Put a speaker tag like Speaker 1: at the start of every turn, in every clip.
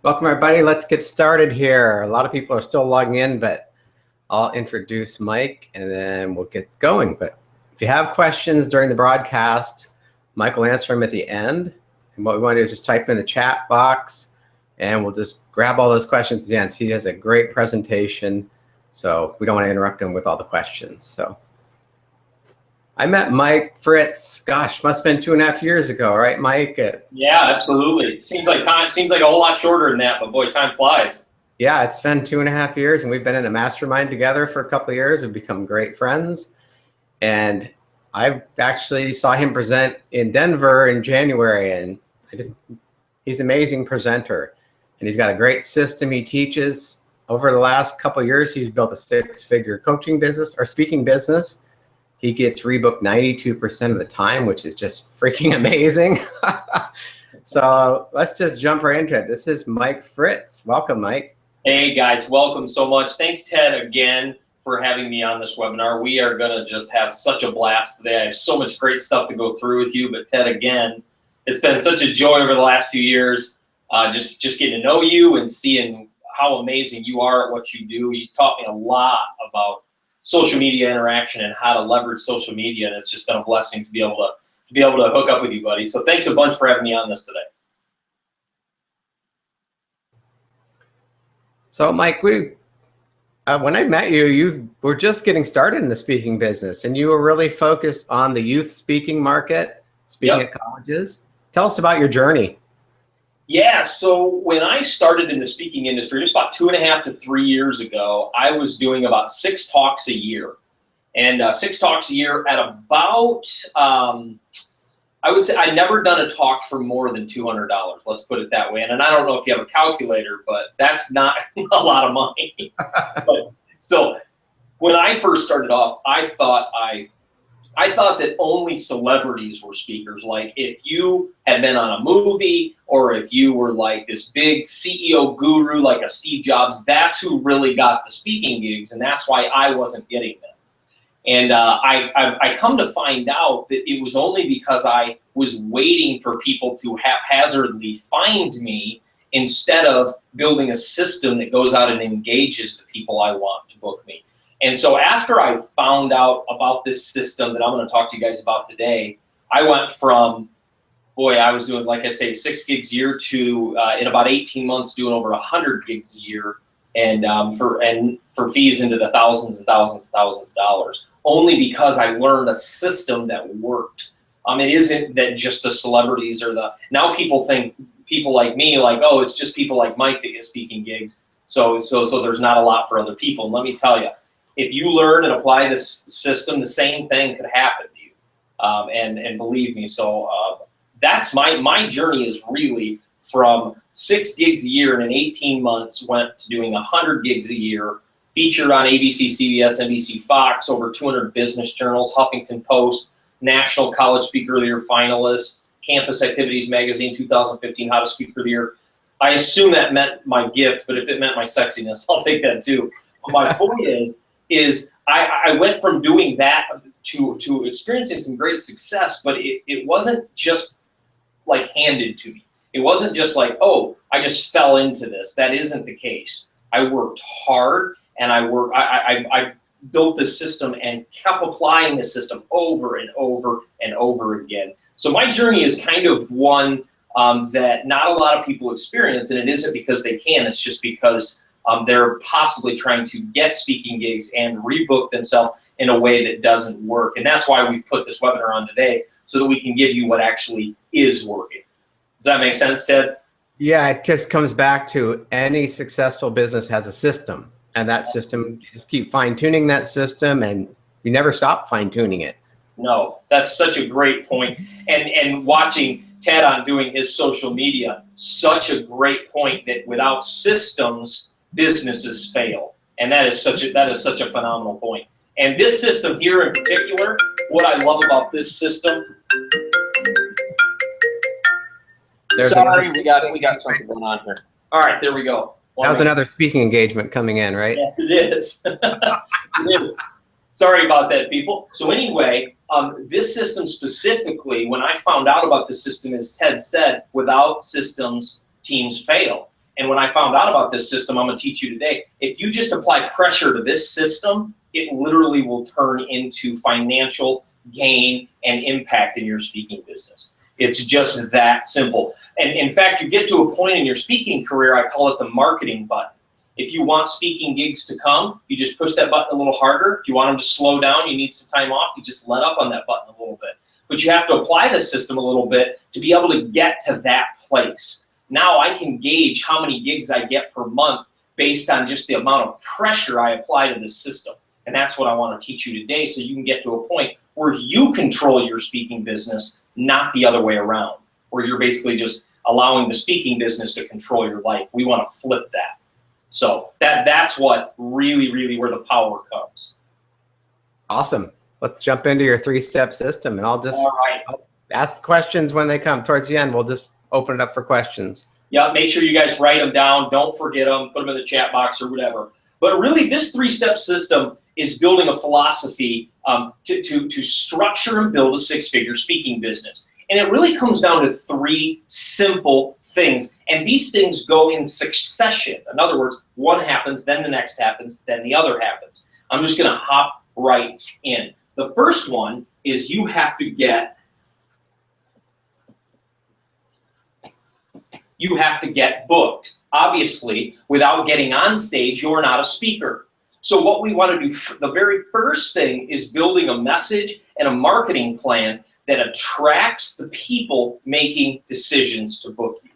Speaker 1: Welcome everybody, let's get started here. A lot of people are still logging in, but I'll introduce Mike and then we'll get going. But if you have questions during the broadcast, Mike will answer them at the end. And what we want to do is just type in the chat box and we'll just grab all those questions at the end. So he has a great presentation, so we don't want to interrupt him with all the questions. So I met Mike Fritz, gosh, must have been 2.5 years ago, right, Mike?
Speaker 2: Yeah, absolutely. Seems like a whole lot shorter than that, but boy, time flies.
Speaker 1: Yeah, it's been 2.5 years, and we've been in a mastermind together for a couple of years. We've become great friends, and I actually saw him present in Denver in January, and he's an amazing presenter, and he's got a great system he teaches. Over the last couple of years, he's built a 6-figure coaching business or speaking business. He gets rebooked 92% of the time, which is just freaking amazing. So let's just jump right into it. This is Mike Fritz. Welcome, Mike.
Speaker 2: Hey guys, welcome so much. Thanks, Ted, again for having me on this webinar. We are gonna just have such a blast today. I have so much great stuff to go through with you, but Ted, again, it's been such a joy over the last few years, just getting to know you and seeing how amazing you are at what you do. He's taught me a lot about social media interaction and how to leverage social media, and it's just been a blessing to be able to hook up with you, buddy. So thanks a bunch for having me on this today.
Speaker 1: So Mike, when I met you, you were just getting started in the speaking business, and you were really focused on the youth speaking market, speaking at colleges. Tell us about your journey.
Speaker 2: Yeah, so when I started in the speaking industry, just about 2.5 to 3 years ago, I was doing about 6 talks a year. And 6 talks a year at about, I would say I'd never done a talk for more than $200, let's put it that way. And I don't know if you have a calculator, but that's not a lot of money. So when I first started off, I thought that only celebrities were speakers. Like if you had been on a movie or if you were like this big CEO guru like a Steve Jobs, that's who really got the speaking gigs, and that's why I wasn't getting them. And I come to find out that it was only because I was waiting for people to haphazardly find me instead of building a system that goes out and engages the people I want to book me. And so after I found out about this system that I'm going to talk to you guys about today, I went from, boy, I was doing, like I say, 6 gigs a year to, in about 18 months, doing over 100 gigs a year, and for fees into the thousands and thousands and thousands of dollars, only because I learned a system that worked. It isn't that just the celebrities or now people think, people like me, like, oh, it's just people like Mike that get speaking gigs, so there's not a lot for other people. And let me tell you, if you learn and apply this system, the same thing could happen to you, and believe me. So that's my journey is really from 6 gigs a year, and in 18 months went to doing 100 gigs a year, featured on ABC, CBS, NBC, Fox, over 200 business journals, Huffington Post, National College Speaker of the Year finalist, Campus Activities Magazine 2015 How to Speaker of the Year. I assume that meant my gift, but if it meant my sexiness, I'll take that too. But my point is I went from doing that to experiencing some great success, but it wasn't just like handed to me. It wasn't just like, oh, I just fell into this. That isn't the case. I worked hard, and I built this system and kept applying this system over and over and over again. So my journey is kind of one that not a lot of people experience, and it isn't because they can, it's just because they're possibly trying to get speaking gigs and rebook themselves in a way that doesn't work. And that's why we put this webinar on today, so that we can give you what actually is working. Does that make sense, Ted?
Speaker 1: Yeah, it just comes back to any successful business has a system, and that system, you just keep fine-tuning that system, and you never stop fine-tuning it.
Speaker 2: No, that's such a great point. And watching Ted on doing his social media, such a great point that without systems, businesses fail. And that is such a phenomenal point. And this system here in particular, what I love about this system. Sorry, we got something going on here. All right, there we go.
Speaker 1: That was another speaking engagement coming in, right?
Speaker 2: Yes, it is. It is. Sorry about that, people. So anyway, this system specifically, when I found out about this system, as Ted said, without systems, teams fail. And when I found out about this system, I'm going to teach you today, if you just apply pressure to this system, it literally will turn into financial gain and impact in your speaking business. It's just that simple. And in fact, you get to a point in your speaking career, I call it the marketing button. If you want speaking gigs to come, you just push that button a little harder. If you want them to slow down, you need some time off, you just let up on that button a little bit. But you have to apply the system a little bit to be able to get to that place. Now I can gauge how many gigs I get per month based on just the amount of pressure I apply to this system. And that's what I want to teach you today, so you can get to a point where you control your speaking business, not the other way around, where you're basically just allowing the speaking business to control your life. We want to flip that. So that's what really where the power comes.
Speaker 1: Awesome. Let's jump into your 3-step system, and I'll ask questions when they come. Towards the end, we'll just open it up for questions.
Speaker 2: Yeah, make sure you guys write them down. Don't forget them. Put them in the chat box or whatever. But really, this 3-step system is building a philosophy to structure and build a 6-figure speaking business. And it really comes down to 3 simple things. And these things go in succession. In other words, one happens, then the next happens, then the other happens. I'm just going to hop right in. The first one is you have to get booked. Obviously, without getting on stage, you're not a speaker. So what we want to do, the very first thing, is building a message and a marketing plan that attracts the people making decisions to book you.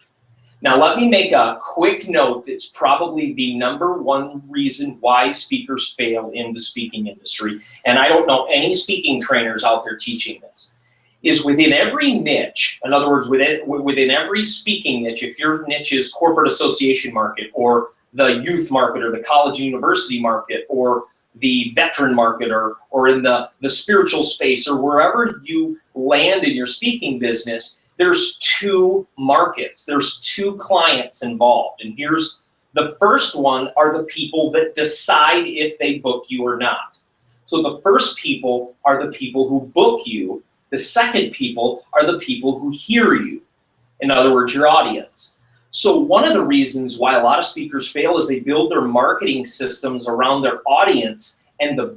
Speaker 2: Now, let me make a quick note that's probably the #1 reason why speakers fail in the speaking industry, and I don't know any speaking trainers out there teaching this, is within every niche, in other words, within every speaking niche, if your niche is corporate association market or the youth market or the college university market or the veteran market or in the spiritual space or wherever you land in your speaking business, there's 2 markets, there's 2 clients involved. And here's the first one are the people that decide if they book you or not. So the first people are the people who book you. The second people are the people who hear you. In other words, your audience. So one of the reasons why a lot of speakers fail is they build their marketing systems around their audience, and the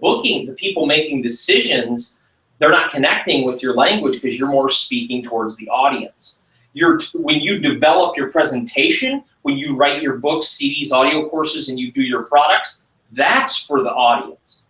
Speaker 2: people making decisions, they're not connecting with your language because you're more speaking towards the audience. When you develop your presentation, when you write your books, CDs, audio courses, and you do your products, that's for the audience.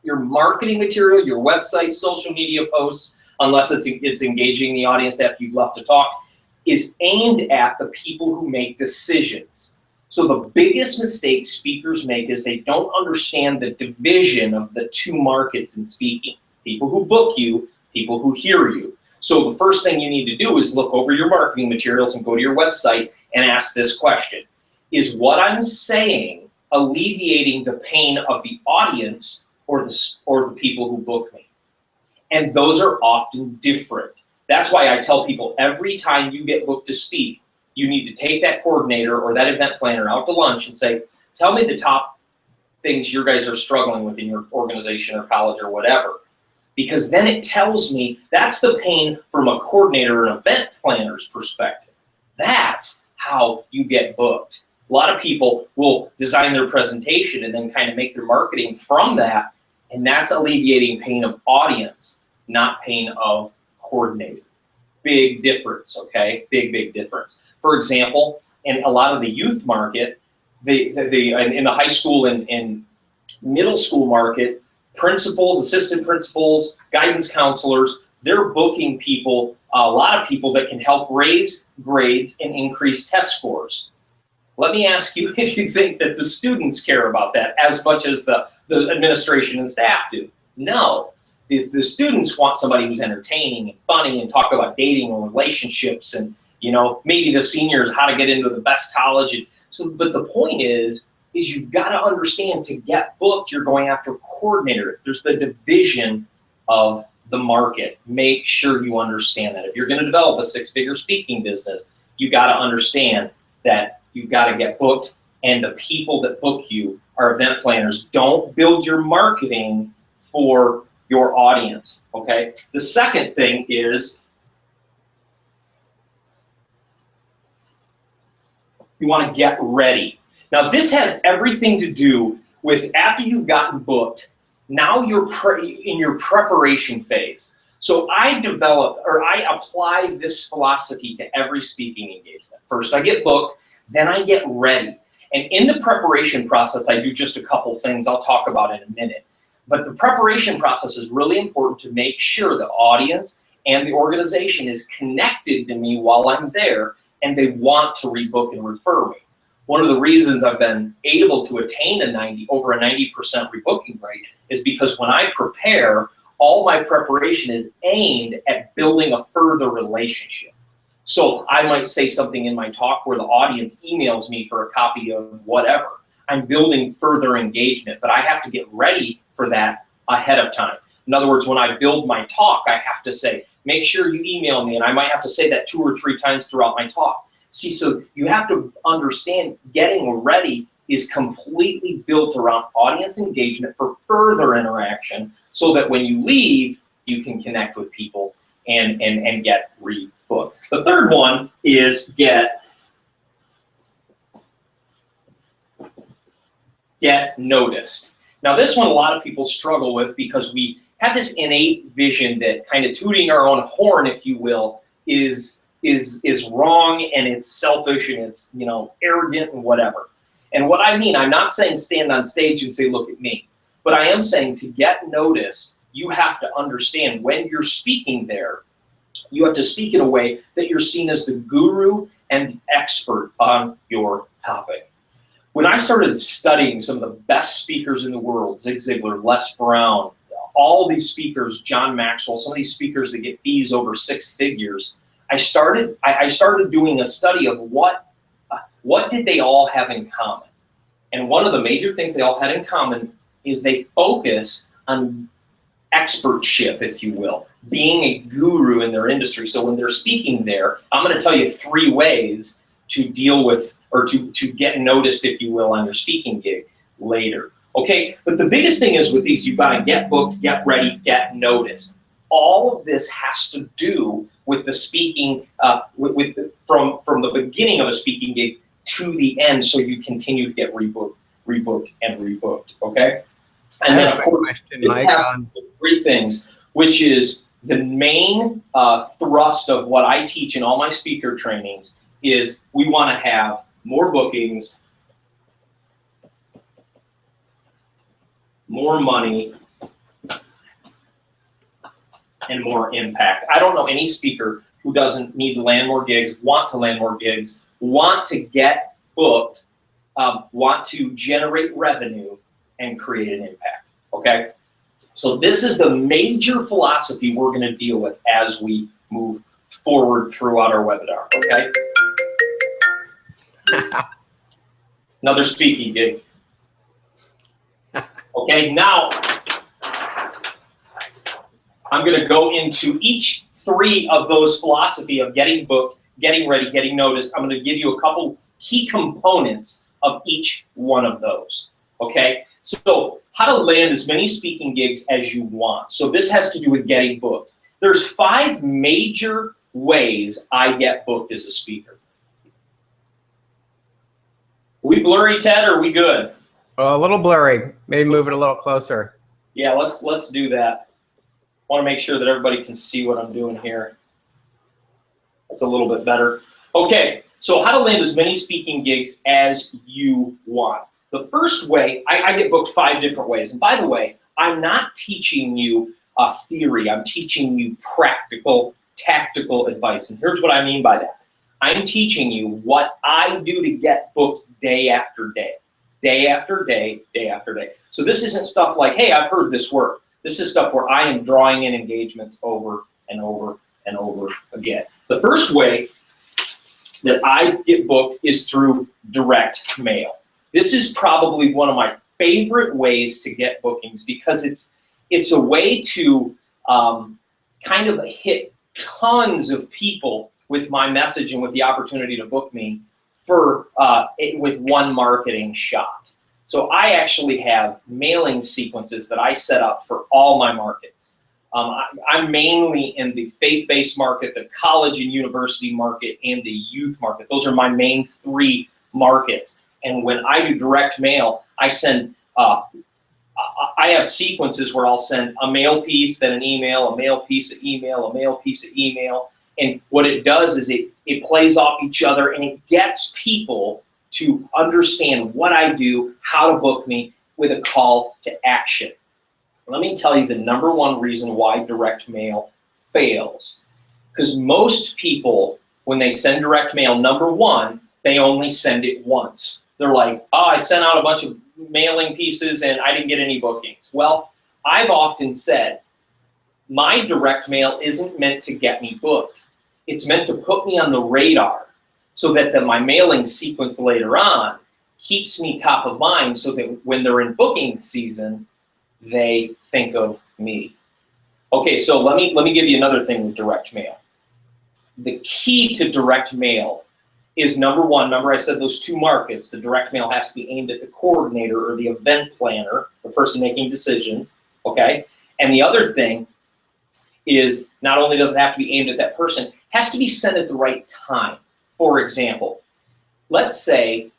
Speaker 2: Your marketing material, your website, social media posts, unless it's engaging the audience after you've left to talk, is aimed at the people who make decisions. So the biggest mistake speakers make is they don't understand the division of the 2 markets in speaking. People who book you, people who hear you. So the first thing you need to do is look over your marketing materials and go to your website and ask this question. Is what I'm saying alleviating the pain of the audience or the people who book me? And those are often different. That's why I tell people every time you get booked to speak, you need to take that coordinator or that event planner out to lunch and say, tell me the top things you guys are struggling with in your organization or college or whatever. Because then it tells me that's the pain from a coordinator or an event planner's perspective. That's how you get booked. A lot of people will design their presentation and then kind of make their marketing from that, and that's alleviating pain of audience, not pain of coordinator. Big difference, okay? Big difference. For example, in a lot of the youth market, in the high school and middle school market, principals, assistant principals, guidance counselors, they're booking people, a lot of people that can help raise grades and increase test scores. Let me ask you if you think that the students care about that as much as the administration and staff do. No. The students want somebody who's entertaining and funny and talk about dating or relationships and, you know, maybe the seniors, how to get into the best college. And so, but the point is you've got to understand, to get booked, you're going after a coordinator. There's the division of the market. Make sure you understand that. If you're going to develop a 6-figure speaking business, you got to understand that you've got to get booked, and the people that book you are event planners. Don't build your marketing for your audience, okay? The second thing is You want to get ready. Now, this has everything to do with after you've gotten booked, now you're in your preparation phase. So I apply this philosophy to every speaking engagement. First, I get booked, then I get ready. And in the preparation process, I do just a couple things I'll talk about in a minute. But the preparation process is really important to make sure the audience and the organization is connected to me while I'm there and they want to rebook and refer me. One of the reasons I've been able to attain over a 90% rebooking rate is because when I prepare, all my preparation is aimed at building a further relationship. So I might say something in my talk where the audience emails me for a copy of whatever. I'm building further engagement, but I have to get ready for that ahead of time. In other words, when I build my talk, I have to say, make sure you email me, and I might have to say that 2 or 3 times throughout my talk. See, so you have to understand getting ready is completely built around audience engagement for further interaction so that when you leave, you can connect with people and get rebooked. The third one is get noticed. Now, this one a lot of people struggle with because we have this innate vision that kind of tooting our own horn, if you will, is wrong and it's selfish and it's, you know, arrogant and whatever. And what I mean, I'm not saying stand on stage and say, look at me, but I am saying to get noticed, you have to understand when you're speaking there, you have to speak in a way that you're seen as the guru and the expert on your topic. When I started studying some of the best speakers in the world, Zig Ziglar, Les Brown, all these speakers, John Maxwell, some of these speakers that get fees over 6 figures, I started doing a study of what did they all have in common. And one of the major things they all had in common is they focus on expertship, if you will, being a guru in their industry. So when they're speaking there, I'm going to tell you 3 ways to deal with or to get noticed, if you will, on your speaking gig later. Okay, but the biggest thing is with these, you've got to get booked, get ready, get noticed. All of this has to do with the speaking, from the beginning of a speaking gig to the end, so you continue to get rebooked, and rebooked. Okay, and then of course it has 3 things, which is the main thrust of what I teach in all my speaker trainings is we want to have more bookings, more money, and more impact. I don't know any speaker who doesn't need to land more gigs, want to land more gigs, want to get booked, want to generate revenue, and create an impact, okay? So this is the major philosophy we're gonna deal with as we move forward throughout our webinar, okay? Another speaking gig. Okay, now I'm going to go into each 3 of those philosophy of getting booked, getting ready, getting noticed. I'm going to give you a couple key components of each one of those. Okay, so how to land as many speaking gigs as you want. So this has to do with getting booked. There's 5 major ways I get booked as a speaker. Are we blurry, Ted, or are we good?
Speaker 1: A little blurry. Maybe move it a little closer.
Speaker 2: Yeah, let's do that. I want to make sure that everybody can see what I'm doing here. That's a little bit better. Okay, so how to land as many speaking gigs as you want. The first way, I get booked 5 different ways. And by the way, I'm not teaching you a theory. I'm teaching you practical, tactical advice. And here's what I mean by that. I'm teaching you what I do to get booked day after day. Day after day, day after day. So this isn't stuff like, hey, I've heard this work. This is stuff where I am drawing in engagements over and over and over again. The first way that I get booked is through direct mail. This is probably one of my favorite ways to get bookings because it's a way to kind of hit tons of people with my message and with the opportunity to book me for with one marketing shot. So I actually have mailing sequences that I set up for all my markets. I'm mainly in the faith-based market, the college and university market, and the youth market. Those are my main 3 markets. And when I do direct mail, I send, I have sequences where I'll send a mail piece, then an email, a mail piece, an email, a mail piece, an email. And what it does is it plays off each other, and it gets people to understand what I do, how to book me, with a call to action. Let me tell you the #1 reason why direct mail fails. Because most people, when they send direct mail, #1, they only send it once. They're like, oh, I sent out a bunch of mailing pieces and I didn't get any bookings. Well, I've often said, my direct mail isn't meant to get me booked. It's meant to put me on the radar so that my mailing sequence later on keeps me top of mind, so that when they're in booking season, they think of me. Okay, so let me give you another thing with direct mail. The key to direct mail is #1. Remember I said those 2 markets. The direct mail has to be aimed at the coordinator or the event planner, the person making decisions, okay? And the other thing is, not only does it have to be aimed at that person, it has to be sent at the right time. For example, let's say,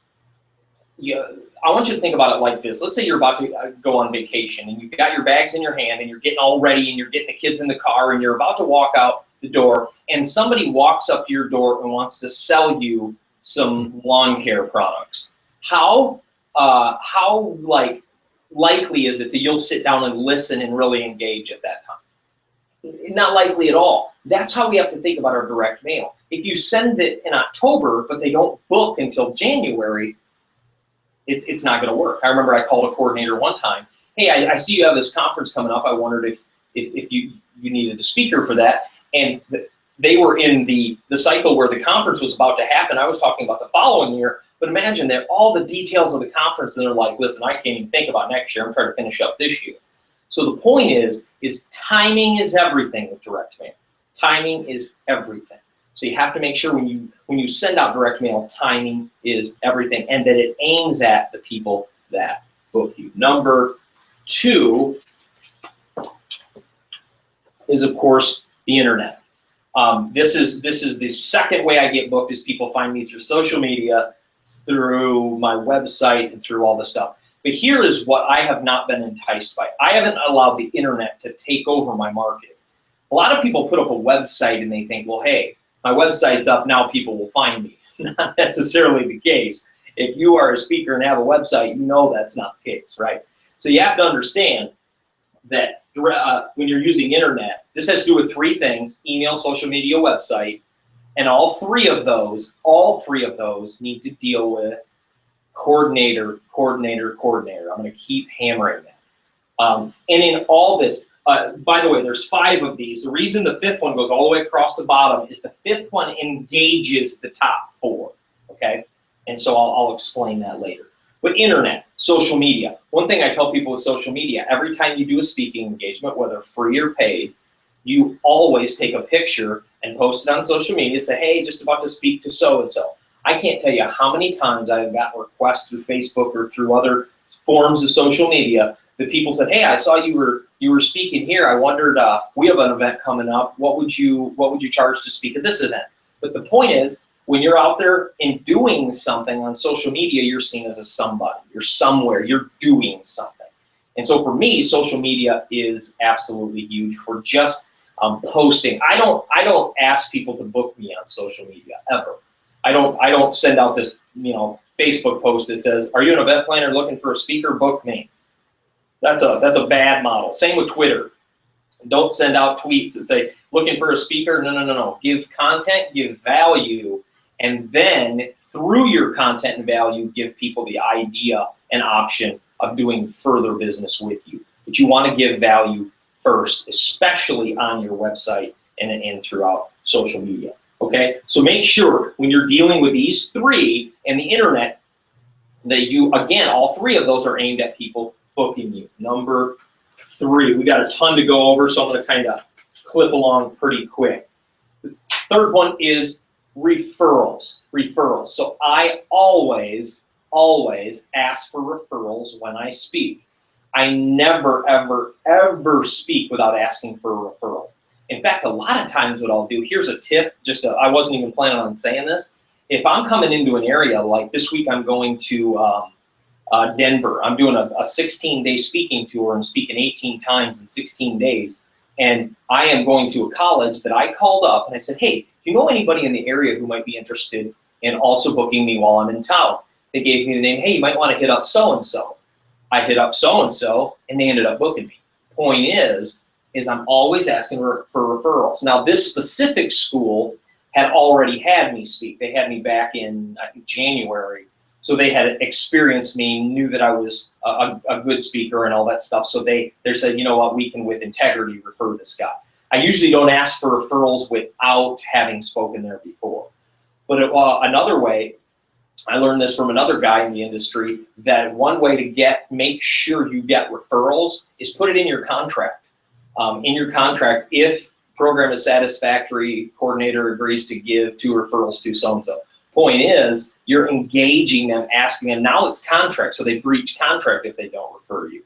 Speaker 2: I want you to think about it like this. Let's say you're about to go on vacation and you've got your bags in your hand and you're getting all ready and you're getting the kids in the car and you're about to walk out the door, and somebody walks up to your door and wants to sell you some lawn care products. How likely is it that you'll sit down and listen and really engage at that time? Not likely at all. That's how we have to think about our direct mail. If you send it in October, but they don't book until January, it's not going to work. I remember I called a coordinator one time. Hey, I see you have this conference coming up. I wondered if you needed a speaker for that. And they were in the cycle where the conference was about to happen. I was talking about the following year. But imagine that all the details of the conference, and they're like, listen, I can't even think about next year. I'm trying to finish up this year. So the point is timing is everything with direct mail. Timing is everything. So you have to make sure when you send out direct mail, timing is everything, and that it aims at the people that book you. #2 is, of course, the internet. This is the second way I get booked, is people find me through social media, through my website, and through all this stuff. But here is what I have not been enticed by. I haven't allowed the internet to take over my marketing. A lot of people put up a website and they think, well, hey, my website's up, now people will find me. Not necessarily the case. If you are a speaker and have a website, you know that's not the case, right? So you have to understand that when you're using internet, this has to do with 3 things: email, social media, website, and all three of those need to deal with coordinator, coordinator, coordinator. I'm going to keep hammering that. And in all this, by the way, there's 5 of these. The reason the 5th one goes all the way across the bottom is the 5th one engages the top 4, okay? And so I'll explain that later. But internet, social media. One thing I tell people with social media, every time you do a speaking engagement, whether free or paid, you always take a picture and post it on social media, say, hey, just about to speak to so-and-so. I can't tell you how many times I've gotten requests through Facebook or through other forms of social media that people said, hey, I saw you were speaking here. I wondered, we have an event coming up. What would you charge to speak at this event? But the point is, when you're out there and doing something on social media, you're seen as a somebody. You're somewhere. You're doing something. And so for me, social media is absolutely huge for just posting. I don't ask people to book me on social media ever. I don't send out this Facebook post that says, are you an event planner looking for a speaker? Book me. That's a bad model. Same with Twitter. Don't send out tweets that say, looking for a speaker? No. Give content, give value, and then through your content and value, give people the idea and option of doing further business with you. But you want to give value first, especially on your website and throughout social media. Okay? So make sure when you're dealing with these 3 and the internet that you, again, all 3 of those are aimed at people booking you. #3, we got a ton to go over, so I'm going to kind of clip along pretty quick. The 3rd one is referrals. Referrals. So I always ask for referrals when I speak. I never, ever, ever speak without asking for a referral. In fact, a lot of times what I'll do, here's a tip, I wasn't even planning on saying this. if I'm coming into an area, like this week I'm going to Denver. I'm doing a 16-day speaking tour and speaking 18 times in 16 days. And I am going to a college that I called up and I said, hey, do you know anybody in the area who might be interested in also booking me while I'm in town? They gave me the name, hey, you might want to hit up so-and-so. I hit up so-and-so and they ended up booking me. Point is I'm always asking for referrals. Now this specific school had already had me speak. They had me back in, I think, January. So they had experienced me, knew that I was a good speaker and all that stuff. So they said, you know what, we can with integrity refer this guy. I usually don't ask for referrals without having spoken there before. But another way, I learned this from another guy in the industry, that one way to make sure you get referrals is put it in your contract. In your contract, if program is satisfactory, coordinator agrees to give 2 referrals to so-and-so. Point is, you're engaging them, asking them. Now it's contract, so they breach contract if they don't refer you.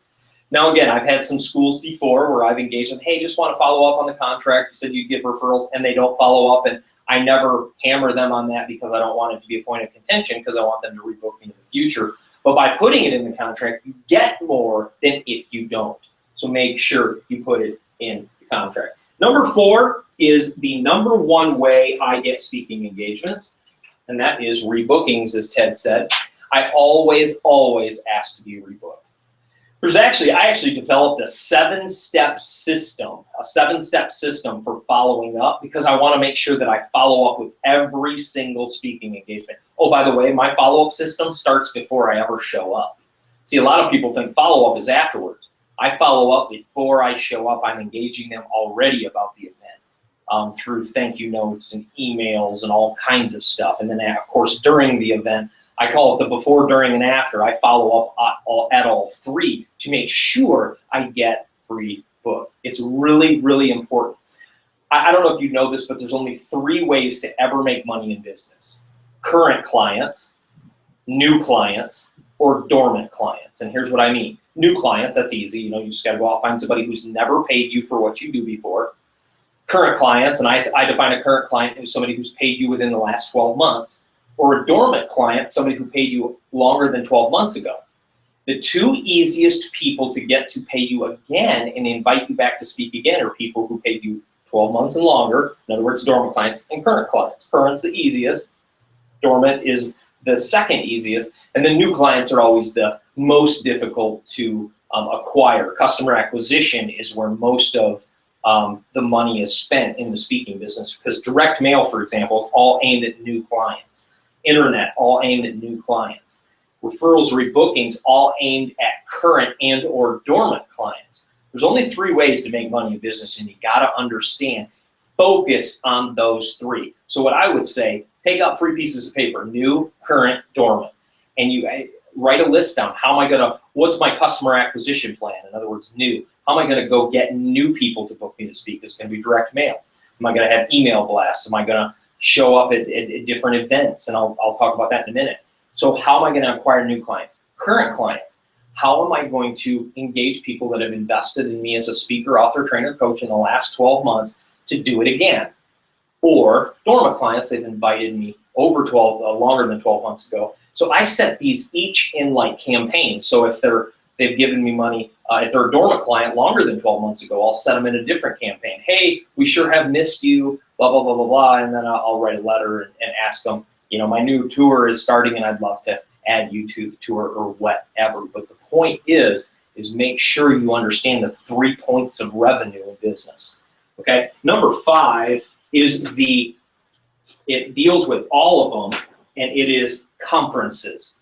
Speaker 2: Now again, I've had some schools before where I've engaged them, hey, just want to follow up on the contract. You said you'd give referrals, and they don't follow up, and I never hammer them on that because I don't want it to be a point of contention because I want them to rebook me in the future. But by putting it in the contract, you get more than if you don't. So make sure you put it in the contract. Number 4 is the number 1 way I get speaking engagements, and that is rebookings, as Ted said. I always ask to be rebooked. I actually developed a 7-step system, for following up because I want to make sure that I follow up with every single speaking engagement. Oh, by the way, my follow-up system starts before I ever show up. See, a lot of people think follow-up is afterwards. I follow up before I show up. I'm engaging them already about the event through thank you notes and emails and all kinds of stuff. And then, of course, during the event, I call it the before, during, and after. I follow up at all 3 to make sure I get rebooked. It's really, really important. I don't know if you know this, but there's only 3 ways to ever make money in business: current clients, new clients, or dormant clients. And here's what I mean. New clients, that's easy. You just got to go out and find somebody who's never paid you for what you do before. Current clients, and I define a current client as somebody who's paid you within the last 12 months. Or a dormant client, somebody who paid you longer than 12 months ago. The 2 easiest people to get to pay you again and invite you back to speak again are people who paid you 12 months and longer. In other words, dormant clients and current clients. Current's the easiest. Dormant is the second easiest. And then new clients are always the most difficult to acquire. Customer acquisition is where most of the money is spent in the speaking business, because direct mail, for example, is all aimed at new clients. Internet, all aimed at new clients. Referrals, rebookings, all aimed at current and or dormant clients. There's only 3 ways to make money in business, and you gotta understand, focus on those 3. So what I would say, take out 3 pieces of paper: new, current, dormant, and you write a list down. What's my customer acquisition plan? In other words, new. How am I gonna go get new people to book me to speak? It's gonna be direct mail. Am I gonna have email blasts? Am I gonna show up at different events? And I'll talk about that in a minute. So how am I gonna acquire new clients? Current clients. How am I going to engage people that have invested in me as a speaker, author, trainer, coach in the last 12 months to do it again? Or dormant clients, they've invited me over longer than 12 months ago. So I set these each in like campaigns. So if they've given me money, if they're a dormant client longer than 12 months ago, I'll set them in a different campaign. Hey, we sure have missed you, blah, blah, blah, blah, blah. And then I'll write a letter and ask them, my new tour is starting and I'd love to add you to the tour or whatever. But the point is make sure you understand the 3 points of revenue in business. Okay. Number 5 is it deals with all of them, and it is conferences.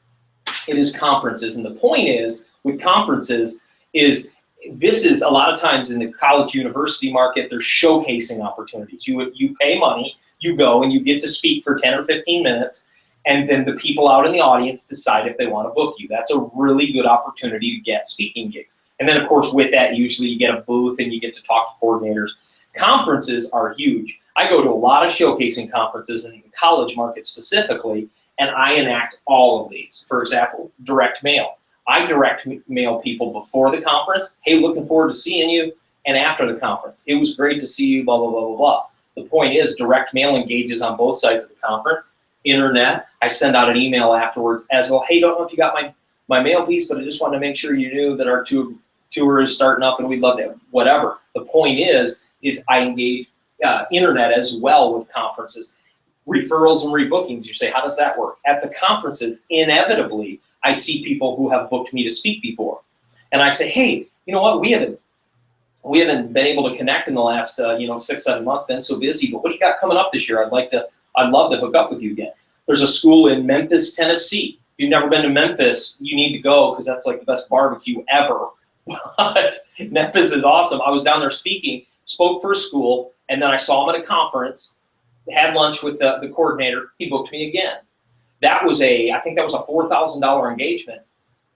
Speaker 2: It is conferences. And the point is, with conferences, this is a lot of times in the college university market, there's showcasing opportunities. You pay money, you go and you get to speak for 10 or 15 minutes, and then the people out in the audience decide if they want to book you. That's a really good opportunity to get speaking gigs. And then of course with that, usually you get a booth and you get to talk to coordinators. Conferences are huge. I go to a lot of showcasing conferences in the college market specifically, and I enact all of these. For example, direct mail. I direct mail people before the conference. Hey, looking forward to seeing you. And after the conference, it was great to see you, blah, blah, blah, blah, blah. The point is, direct mail engages on both sides of the conference. internet. I send out an email afterwards as well. Hey, don't know if you got my mail piece, but I just wanted to make sure you knew that our tour is starting up and we'd love to, whatever. The point is I engage internet as well with conferences. Referrals and rebookings, you say, how does that work? At the conferences, inevitably, I see people who have booked me to speak before. And I say, hey, you know what, we haven't been able to connect in the last 6-7 months, been so busy, but what do you got coming up this year? I'd love to hook up with you again. There's a school in Memphis, Tennessee. If you've never been to Memphis, you need to go because that's like the best barbecue ever. But Memphis is awesome. I was down there speaking, spoke for a school, and then I saw him at a conference, had lunch with the coordinator. He booked me again. I think that was a $4,000 engagement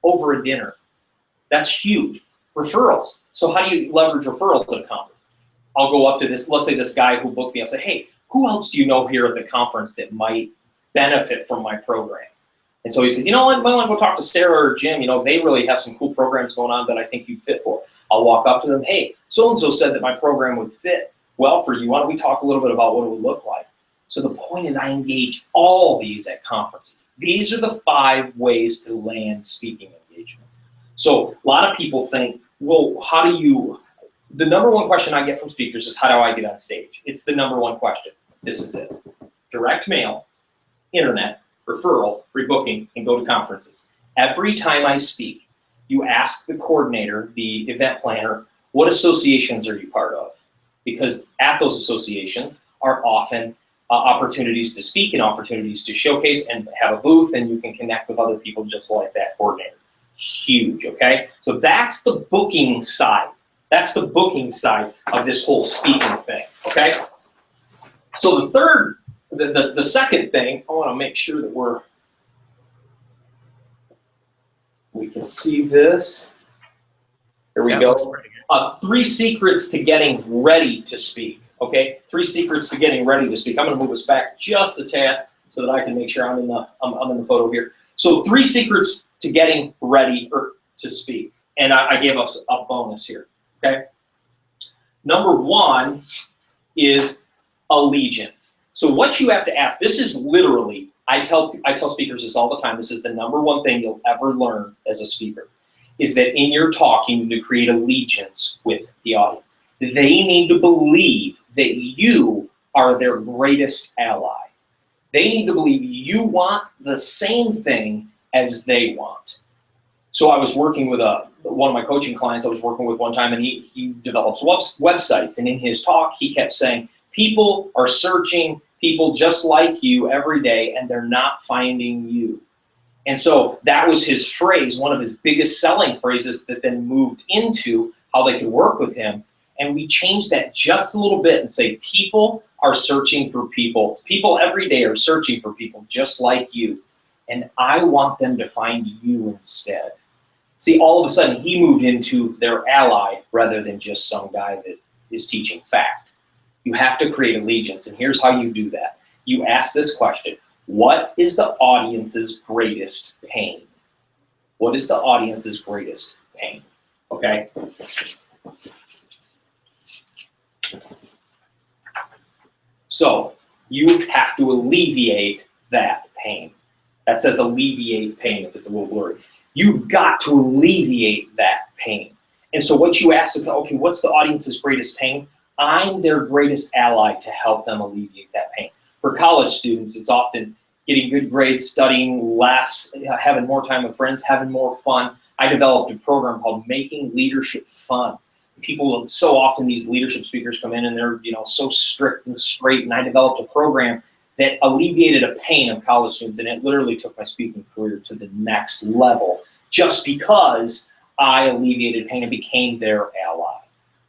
Speaker 2: over a dinner. That's huge. Referrals. So how do you leverage referrals at a conference? I'll go up to this, let's say this guy who booked me, I'll say, hey, who else do you know here at the conference that might benefit from my program? And so he said, you know what, I might want to go talk to Sarah or Jim. They really have some cool programs going on that I think you'd fit for. I'll walk up to them, hey, so-and-so said that my program would fit well for you. Why don't we talk a little bit about what it would look like? So the point is I engage all these at conferences. These are the 5 ways to land speaking engagements. So a lot of people think, well, the number one question I get from speakers is how do I get on stage? It's the number one question. This is it. Direct mail, internet, referral, rebooking, and go to conferences. Every time I speak, you ask the coordinator, the event planner, what associations are you part of? Because at those associations are often opportunities to speak and opportunities to showcase and have a booth, and you can connect with other people just like that coordinator. Huge, okay? So that's the booking side. That's the booking side of this whole speaking thing, okay? So the second thing, I want to make sure that we can see this. Here we go. 3 secrets to getting ready to speak, okay? 3 secrets to getting ready to speak. I'm going to move us back just a tad so that I can make sure I'm in the photo here. So 3 secrets to getting ready to speak. And I gave us a bonus here, okay? Number 1 is allegiance. So what you have to ask, this is literally, I tell speakers this all the time, this is the number 1 thing you'll ever learn as a speaker, is that in your talk, you need to create allegiance with the audience. They need to believe that you are their greatest ally. They need to believe you want the same thing as they want. So I was working with one of my coaching clients I was working with one time, and he develops websites, and in his talk, he kept saying, people are searching people just like you every day, and they're not finding you. And so that was his phrase, one of his biggest selling phrases that then moved into how they could work with him. And we changed that just a little bit and say, people are searching for people. People every day are searching for people just like you. And I want them to find you instead. See, all of a sudden, he moved into their ally rather than just some guy that is teaching fact. You have to create allegiance, and here's how you do that. You ask this question: what is the audience's greatest pain? What is the audience's greatest pain? Okay? So you have to alleviate that pain. That says alleviate pain if it's a little blurry. You've got to alleviate that pain. And so what you ask, okay, what's the audience's greatest pain? I'm their greatest ally to help them alleviate that pain. For college students, it's often getting good grades, studying less, having more time with friends, having more fun. I developed a program called Making Leadership Fun. People, so often these leadership speakers come in and they're so strict and straight, and I developed a program that alleviated a pain of college students, and it literally took my speaking career to the next level just because I alleviated pain and became their ally.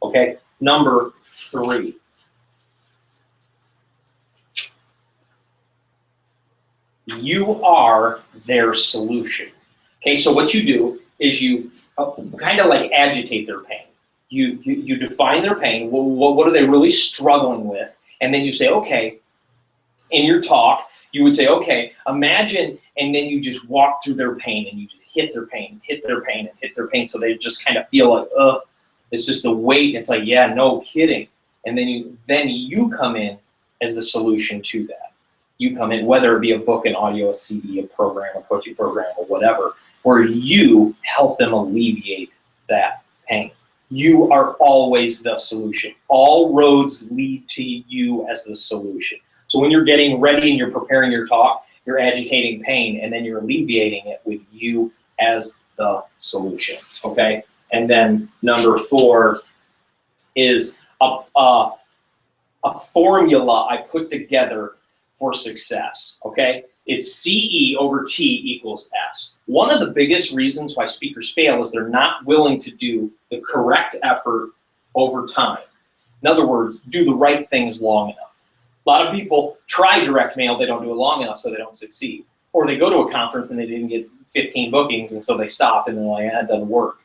Speaker 2: Okay? Number 3. You are their solution. Okay, so what you do is you kind of like agitate their pain. You define their pain. What are they really struggling with? And then you say, okay, in your talk, you would say, okay, imagine, and then you just walk through their pain and you just hit their pain, hit their pain, and hit their pain, so they just kind of feel like, it's just the weight. It's like, yeah, no kidding. And then you come in as the solution to that. you come in, whether it be a book, an audio, a CD, a program, a coaching program, or whatever, where you help them alleviate that pain. You are always the solution. All roads lead to you as the solution. So when you're getting ready and you're preparing your talk, you're agitating pain, and then you're alleviating it with you as the solution, okay? And then number 4 is a formula I put together for success, okay? It's CE over T equals S. One of the biggest reasons why speakers fail is they're not willing to do the correct effort over time. In other words, do the right things long enough. A lot of people try direct mail, they don't do it long enough, so they don't succeed. Or they go to a conference and they didn't get 15 bookings, and so they stop and they're like, that doesn't work.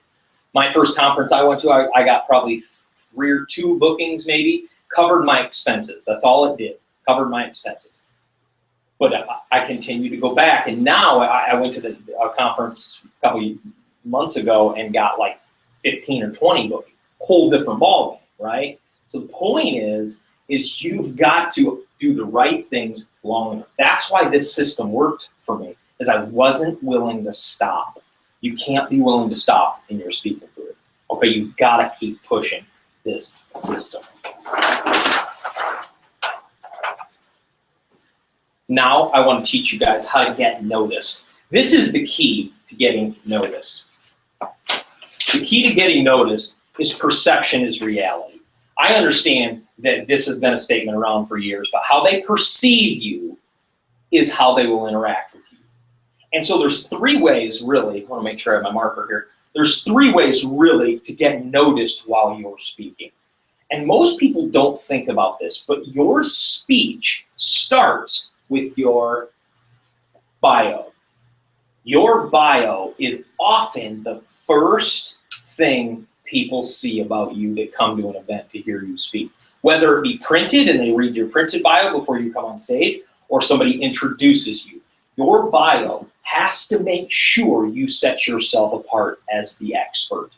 Speaker 2: My first conference I went to, I got probably 3 or 2 bookings maybe, covered my expenses. That's all it did, covered my expenses. But I continue to go back, and now I went to a conference a couple months ago and got like 15 or 20 bookings. Whole different ballgame, right? So the point is you've got to do the right things long enough. That's why this system worked for me, is I wasn't willing to stop. You can't be willing to stop in your speaking career. Okay, you've got to keep pushing this system. Now I want to teach you guys how to get noticed. This is the key to getting noticed. The key to getting noticed is perception is reality. I understand that this has been a statement around for years, but how they perceive you is how they will interact with you. And so there's 3 ways really, I want to make sure I have my marker here, there's 3 ways really to get noticed while you're speaking. And most people don't think about this, but your speech starts with your bio. Your bio is often the first thing people see about you that come to an event to hear you speak. Whether it be printed and they read your printed bio before you come on stage, or somebody introduces you. Your bio has to make sure you set yourself apart as the expert.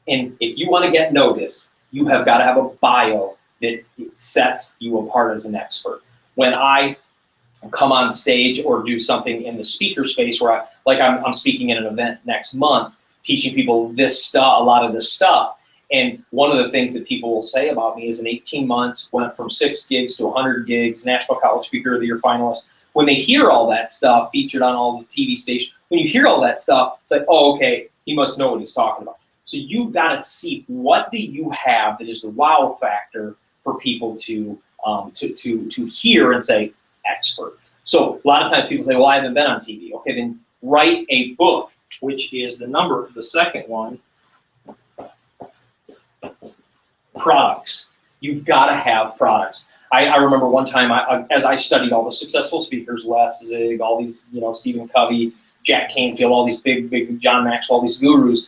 Speaker 2: And if you want to get noticed, you have got to have a bio that sets you apart as an expert. When I come on stage or do something in the speaker space where I'm speaking in an event next month, teaching people this stuff, a lot of this stuff. And one of the things that people will say about me is in 18 months, went from 6 gigs to 100 gigs, National College Speaker of the Year finalist. When they hear all that stuff featured on all the TV stations, when you hear all that stuff, it's like, oh, okay, he must know what he's talking about. So you've got to see, what do you have that is the wow factor for people to hear and say, expert. So a lot of times people say, well, I haven't been on TV. Okay, then write a book, which is the number of the second one. Products. You've got to have products. I remember one time, as I studied all the successful speakers, Les Zig, all these, Stephen Covey, Jack Canfield, all these big John Maxwell, all these gurus,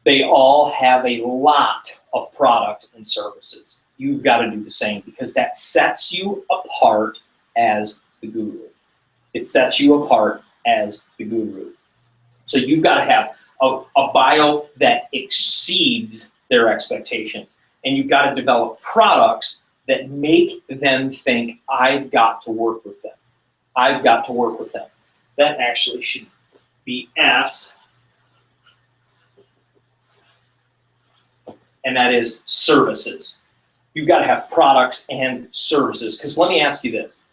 Speaker 2: they all have a lot of product and services. You've got to do the same, because that sets you apart as the guru. It sets you apart as the guru. So you've got to have a bio that exceeds their expectations. And you've got to develop products that make them think, I've got to work with them. I've got to work with them. That actually should be S. And that is services. You've got to have products and services. Because let me ask you this.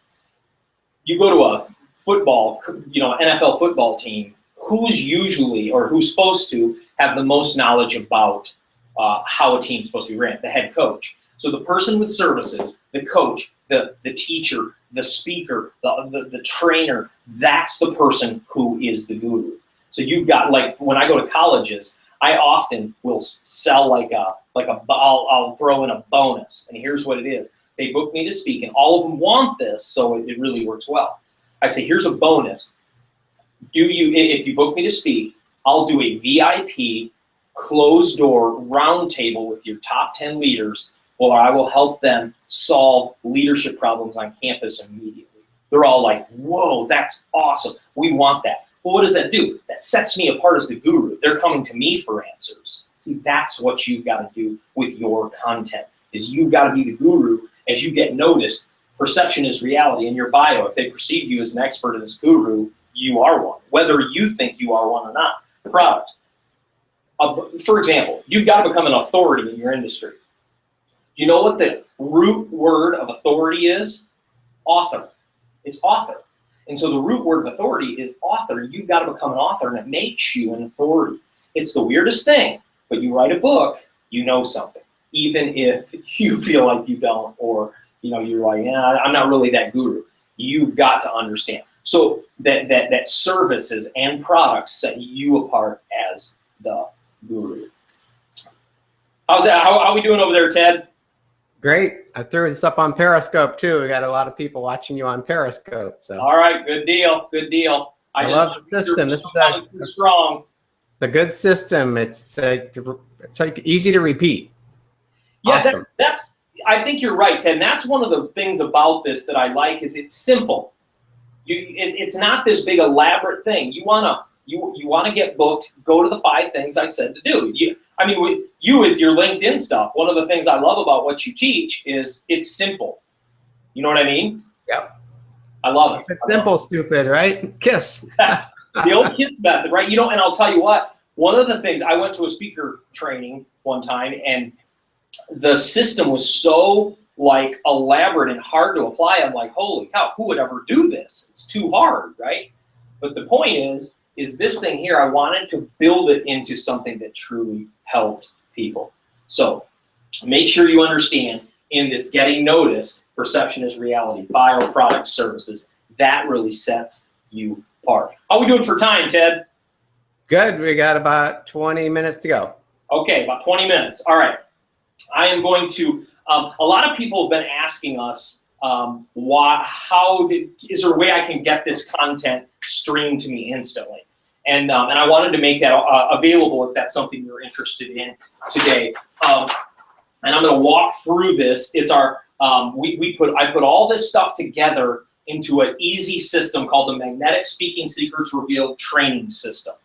Speaker 2: You go to a football, NFL football team, who's usually, or who's supposed to have the most knowledge about how a team's supposed to be ran? The head coach. So the person with services, the coach, the teacher, the speaker, the trainer, that's the person who is the guru. So you've got, like, when I go to colleges, I often will sell I'll throw in a bonus, and here's what it is. They book me to speak, and all of them want this, so it really works well. I say, here's a bonus. If you book me to speak, I'll do a VIP closed door roundtable with your top 10 leaders, where I will help them solve leadership problems on campus immediately. They're all like, whoa, that's awesome. We want that. Well, what does that do? That sets me apart as the guru. They're coming to me for answers. See, that's what you've got to do with your content, is you've got to be the guru. As you get noticed, perception is reality. In your bio, if they perceive you as an expert and as guru, you are one, whether you think you are one or not. Product. For example, you've got to become an authority in your industry. You know what the root word of authority is? Author. It's author. And so the root word of authority is author. You've got to become an author, and it makes you an authority. It's the weirdest thing, but you write a book, you know something, even if you feel like you don't, or you're like, yeah, I'm not really that guru. You've got to understand. So that services and products set you apart as the guru. How's that? How are we doing over there, Ted?
Speaker 1: Great. I threw this up on Periscope too. We got a lot of people watching you on Periscope. So.
Speaker 2: All right, good deal, good deal.
Speaker 1: I love the system. This is
Speaker 2: strong.
Speaker 1: It's a good system. It's like easy to repeat.
Speaker 2: Yeah,
Speaker 1: awesome.
Speaker 2: I think you're right, Ted. And that's one of the things about this that I like is it's simple. It's not this big elaborate thing. You wanna get booked. Go to the 5 things I said to do. With your LinkedIn stuff, one of the things I love about what you teach is it's simple. You know what I mean?
Speaker 1: Yep.
Speaker 2: I love it.
Speaker 1: It's simple, stupid, right? KISS.
Speaker 2: The old KISS method, right? And I'll tell you what, one of the things, I went to a speaker training one time, and the system was so elaborate and hard to apply. I'm like, holy cow, who would ever do this? It's too hard, right? But the point is this thing here, I wanted to build it into something that truly helped people. So make sure you understand in this getting noticed, perception is reality, bio, products, services, that really sets you apart. How are we doing for time, Ted?
Speaker 1: Good. We got about 20 minutes to go.
Speaker 2: Okay, about 20 minutes. All right. I am going to, a lot of people have been asking us, is there a way I can get this content streamed to me instantly? And I wanted to make that available if that's something you're interested in today. And I'm going to walk through this. It's our, I put all this stuff together into an easy system called the Magnetic Speaking Secrets Revealed Training System.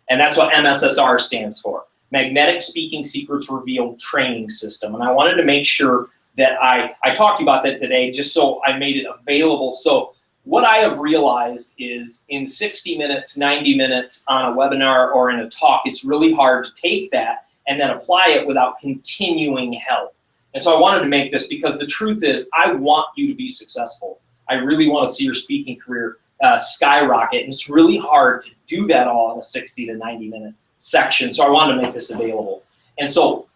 Speaker 2: And that's what MSSR stands for. Magnetic Speaking Secrets Revealed Training System. And I wanted to make sure that I talked to you about that today, just so I made it available. So what I have realized is in 60 minutes, 90 minutes on a webinar or in a talk, it's really hard to take that and then apply it without continuing help. And so I wanted to make this because the truth is I want you to be successful. I really want to see your speaking career skyrocket. And it's really hard to do that all in a 60 to 90 minute section. So I wanted to make this available. And so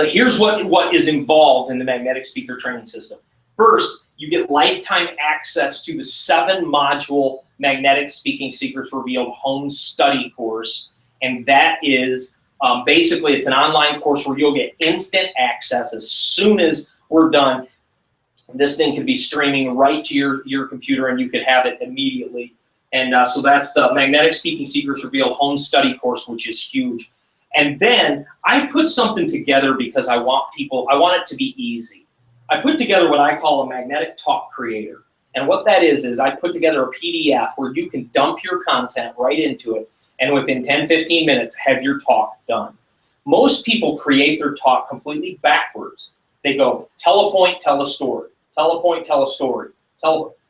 Speaker 2: here's what is involved in the Magnetic Speaker Training System. First, you get lifetime access to the 7-module Magnetic Speaking Secrets Revealed home study course. And that is basically, it's an online course where you'll get instant access as soon as we're done. This thing could be streaming right to your computer and you could have it immediately. And so that's the Magnetic Speaking Secrets Revealed home study course, which is huge. And then I put something together because I want it to be easy. I put together what I call a magnetic talk creator. And what that is I put together a PDF where you can dump your content right into it and within 10, 15 minutes have your talk done. Most people create their talk completely backwards. They go, tell a point, tell a story. Tell a point, tell a story.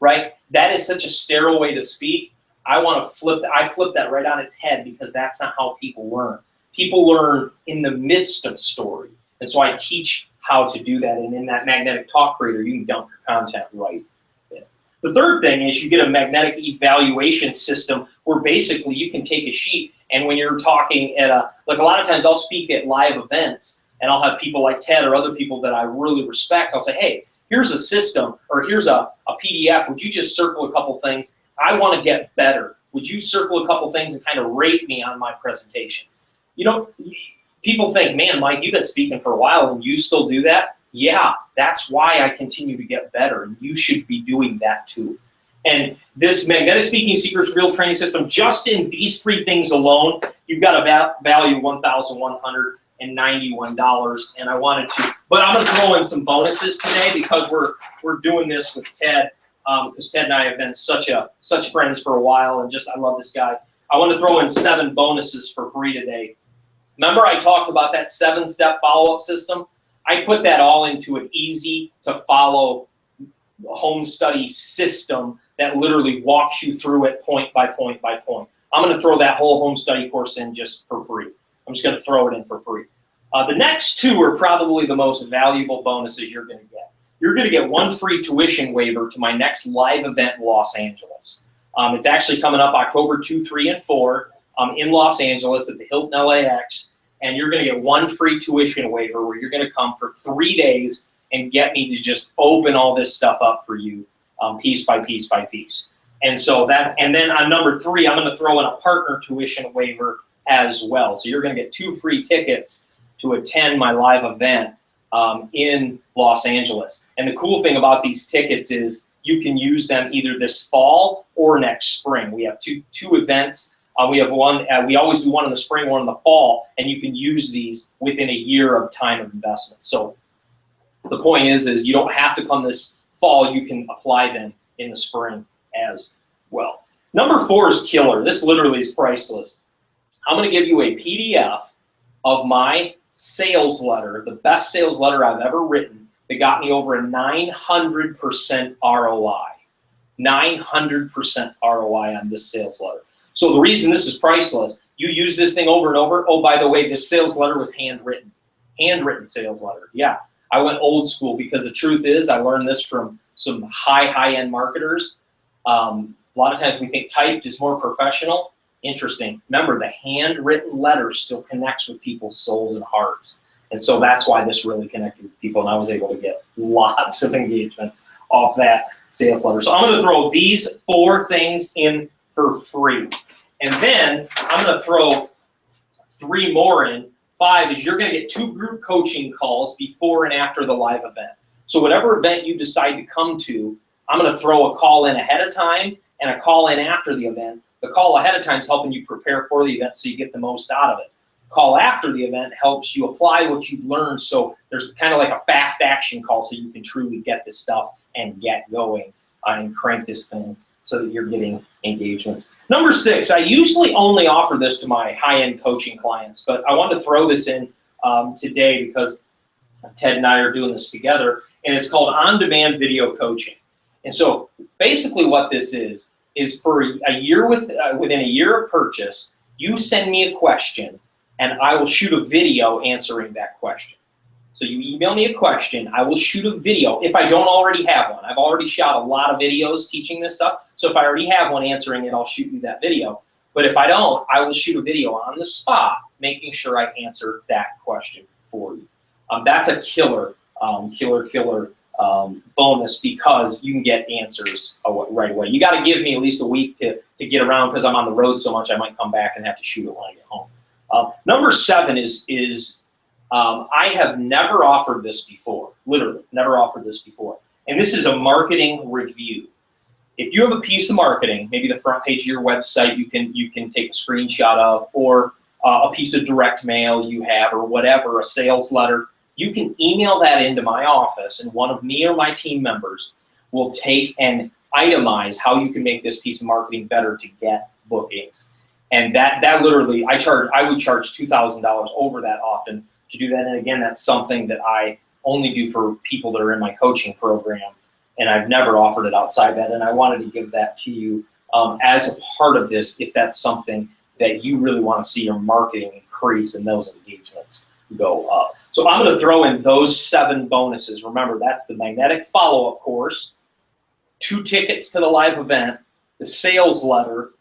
Speaker 2: Right? That is such a sterile way to speak. I flip that right on its head because that's not how people learn. People learn in the midst of story. And so I teach how to do that. And in that magnetic talk creator, you can dump your content right in. The third thing is you get a magnetic evaluation system where basically you can take a sheet and when you're talking at a lot of times I'll speak at live events and I'll have people like Ted or other people that I really respect. I'll say, hey, here's a system or here's a PDF. Would you just circle a couple things? I want to get better. Would you circle a couple things and kind of rate me on my presentation? People think, man, Mike, you've been speaking for a while and you still do that? Yeah, that's why I continue to get better, and you should be doing that too. And this Magnetic Speaking Secrets Real Training System, just in these 3 things alone, you've got a value of $1,191, and I wanted to, but I'm going to throw in some bonuses today because we're doing this with Ted, because Ted and I have been such friends for a while, and I love this guy. I want to throw in 7 bonuses for free today. Remember I talked about that 7-step follow-up system? I put that all into an easy to follow home study system that literally walks you through it point by point by point. I'm going to throw that whole home study course in just for free. I'm just going to throw it in for free. The next two are probably the most valuable bonuses you're going to get. You're going to get one free tuition waiver to my next live event in Los Angeles. It's actually coming up October 2, 3, and 4 in Los Angeles at the Hilton LAX. And you're going to get one free tuition waiver where you're going to come for 3 days and get me to just open all this stuff up for you piece by piece by piece. And so that, and then on number 3, I'm going to throw in a partner tuition waiver as well. So you're going to get 2 free tickets to attend my live event in Los Angeles. And the cool thing about these tickets is you can use them either this fall or next spring. We have two events. We have one, we always do one in the spring, one in the fall, and you can use these within a year of time of investment. So the point is you don't have to come this fall, you can apply them in the spring as well. Number 4 is killer. This literally is priceless. I'm going to give you a PDF of my sales letter, the best sales letter I've ever written, that got me over a 900% ROI. 900% ROI on this sales letter. So the reason this is priceless, you use this thing over and over. Oh, by the way, this sales letter was handwritten. Handwritten sales letter. Yeah, I went old school because the truth is I learned this from some high-end marketers. A lot of times we think typed is more professional. Interesting. Remember, the handwritten letter still connects with people's souls and hearts. And so that's why this really connected with people, and I was able to get lots of engagements off that sales letter. So I'm going to throw these 4 things in for free. And then I'm going to throw 3 more in. 5 is you're going to get 2 group coaching calls before and after the live event. So whatever event you decide to come to, I'm going to throw a call in ahead of time and a call in after the event. The call ahead of time is helping you prepare for the event so you get the most out of it. Call after the event helps you apply what you've learned, so there's kind of like a fast action call so you can truly get this stuff and get going and crank this thing so that you're getting engagements. Number 6, I usually only offer this to my high-end coaching clients, but I wanted to throw this in today because Ted and I are doing this together, and it's called on-demand video coaching. And so basically what this is for a year within a year of purchase, you send me a question, and I will shoot a video answering that question. So you email me a question, I will shoot a video if I don't already have one. I've already shot a lot of videos teaching this stuff, so if I already have one answering it, I'll shoot you that video. But if I don't, I will shoot a video on the spot, making sure I answer that question for you. That's a killer bonus because you can get answers right away. You got to give me at least a week to get around because I'm on the road so much I might come back and have to shoot it when I get home. Number 7 is I have never offered this before, literally never offered this before. And this is a marketing review. If you have a piece of marketing, maybe the front page of your website you can take a screenshot of, or a piece of direct mail you have, or whatever, a sales letter, you can email that into my office, and one of me or my team members will take and itemize how you can make this piece of marketing better to get bookings. And that literally, I would charge $2,000 over that often to do that. And again, that's something that I only do for people that are in my coaching program, and I've never offered it outside that. And I wanted to give that to you as a part of this, if that's something that you really want to see your marketing increase and those engagements go up. So I'm going to throw in those 7 bonuses. Remember, that's the magnetic follow-up course, 2 tickets to the live event, the sales letter,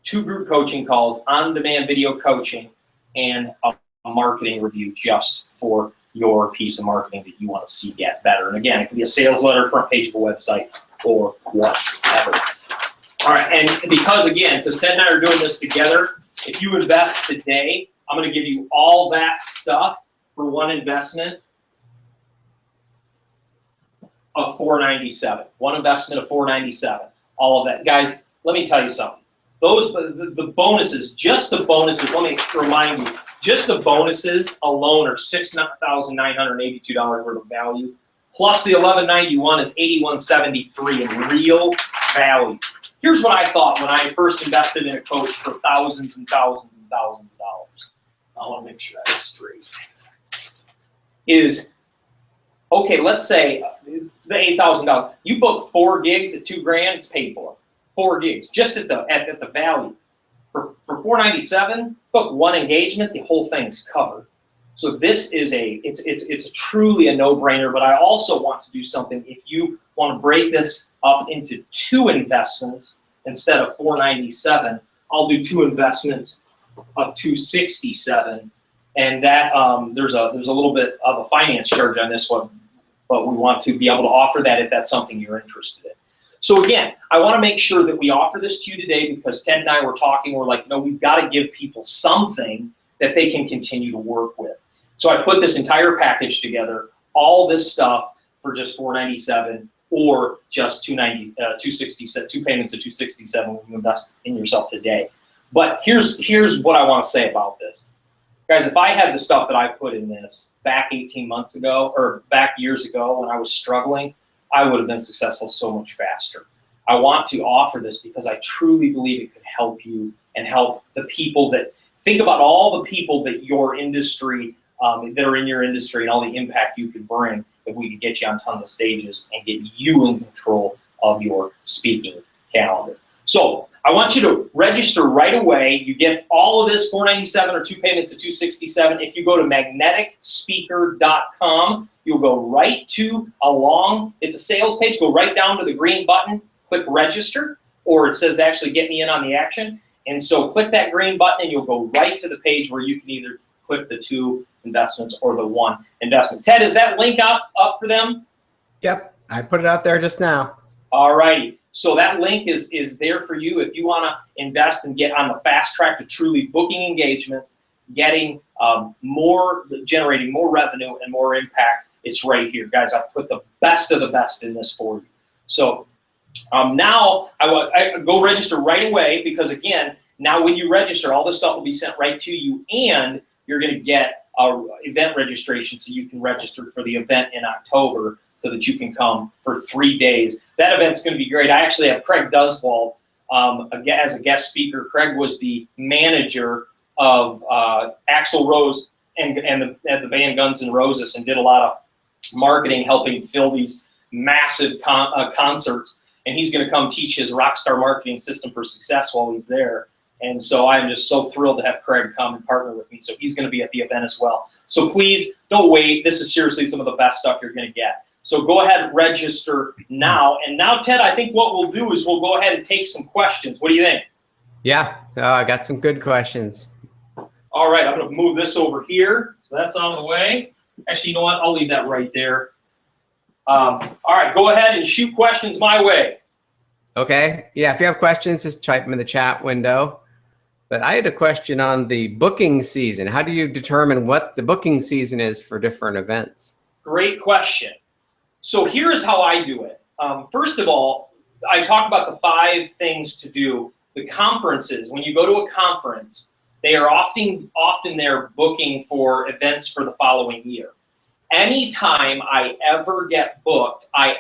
Speaker 2: 2 group coaching calls, on-demand video coaching, and a marketing review just for your piece of marketing that you want to see get better. And again, it can be a sales letter, front page of a website, or whatever. All right, and because Ted and I are doing this together, if you invest today, I'm going to give you all that stuff for one investment of $497. One investment of $497. All of that. Guys, let me tell you something. The bonuses, just the bonuses, let me remind you, just the bonuses alone are $6,982 worth of value. Plus the $1,191 is $8,173 in real value. Here's what I thought when I first invested in a coach for thousands and thousands and thousands of dollars. I want to make sure that's straight. Okay, let's say the $8,000. You book 4 gigs at $2,000, it's paid for. 4 gigs, just at the value. For $497, book 1 engagement, the whole thing's covered. So this is it's truly a no-brainer, but I also want to do something. If you want to break this up into 2 investments instead of $497, I'll do 2 investments of $267, and that there's a little bit of a finance charge on this one, but we want to be able to offer that if that's something you're interested in. So again, I want to make sure that we offer this to you today because Ted and I were talking. We're like, no, we've got to give people something that they can continue to work with. So I put this entire package together, all this stuff for just $497 or just $267, 2 payments of $267 when you invest in yourself today. But here's what I want to say about this. Guys, if I had the stuff that I put in this back 18 months ago or back years ago when I was struggling, I would have been successful so much faster. I want to offer this because I truly believe it could help you and help the people that, think about all the people that your industry, that are in your industry and all the impact you could bring if we could get you on tons of stages and get you in control of your speaking calendar. So I want you to register right away. You get all of this, $497 or 2 payments of $267. If you go to magneticspeaker.com, you'll go right to it's a sales page, go right down to the green button, click register, or it says actually get me in on the action. And so click that green button and you'll go right to the page where you can either click the 2 investments or the 1 investment. Ted, is that link up for them?
Speaker 1: Yep, I put it out there just now.
Speaker 2: All righty. So that link is there for you if you want to invest and get on the fast track to truly booking engagements, getting generating more revenue and more impact. It's right here, guys. I've put the best of the best in this for you. So now I go register right away because now when you register, all this stuff will be sent right to you, and you're going to get an event registration so you can register for the event in October so that you can come for 3 days. That event's going to be great. I actually have Craig Duswald as a guest speaker. Craig was the manager of Axl Rose and the band Guns N' Roses and did a lot of marketing, helping fill these massive concerts. And he's going to come teach his Rockstar Marketing System for Success while he's there. And so I'm just so thrilled to have Craig come and partner with me. So he's going to be at the event as well. So please don't wait. This is seriously some of the best stuff you're going to get. So go ahead and register now. And now, Ted, I think what we'll do is we'll go ahead and take some questions. What do you think?
Speaker 1: Yeah, I got some good questions.
Speaker 2: All right, I'm going to move this over here. So that's out of the way. Actually, you know what? I'll leave that right there. All right, go ahead and shoot questions my way.
Speaker 1: Okay. Yeah, if you have questions, just type them in the chat window. But I had a question on the booking season. How do you determine what the booking season is for different events?
Speaker 2: Great question. So here's how I do it. First of all, I talk about the 5 things to do. The conferences, when you go to a conference, they are often there booking for events for the following year. Anytime I ever get booked, I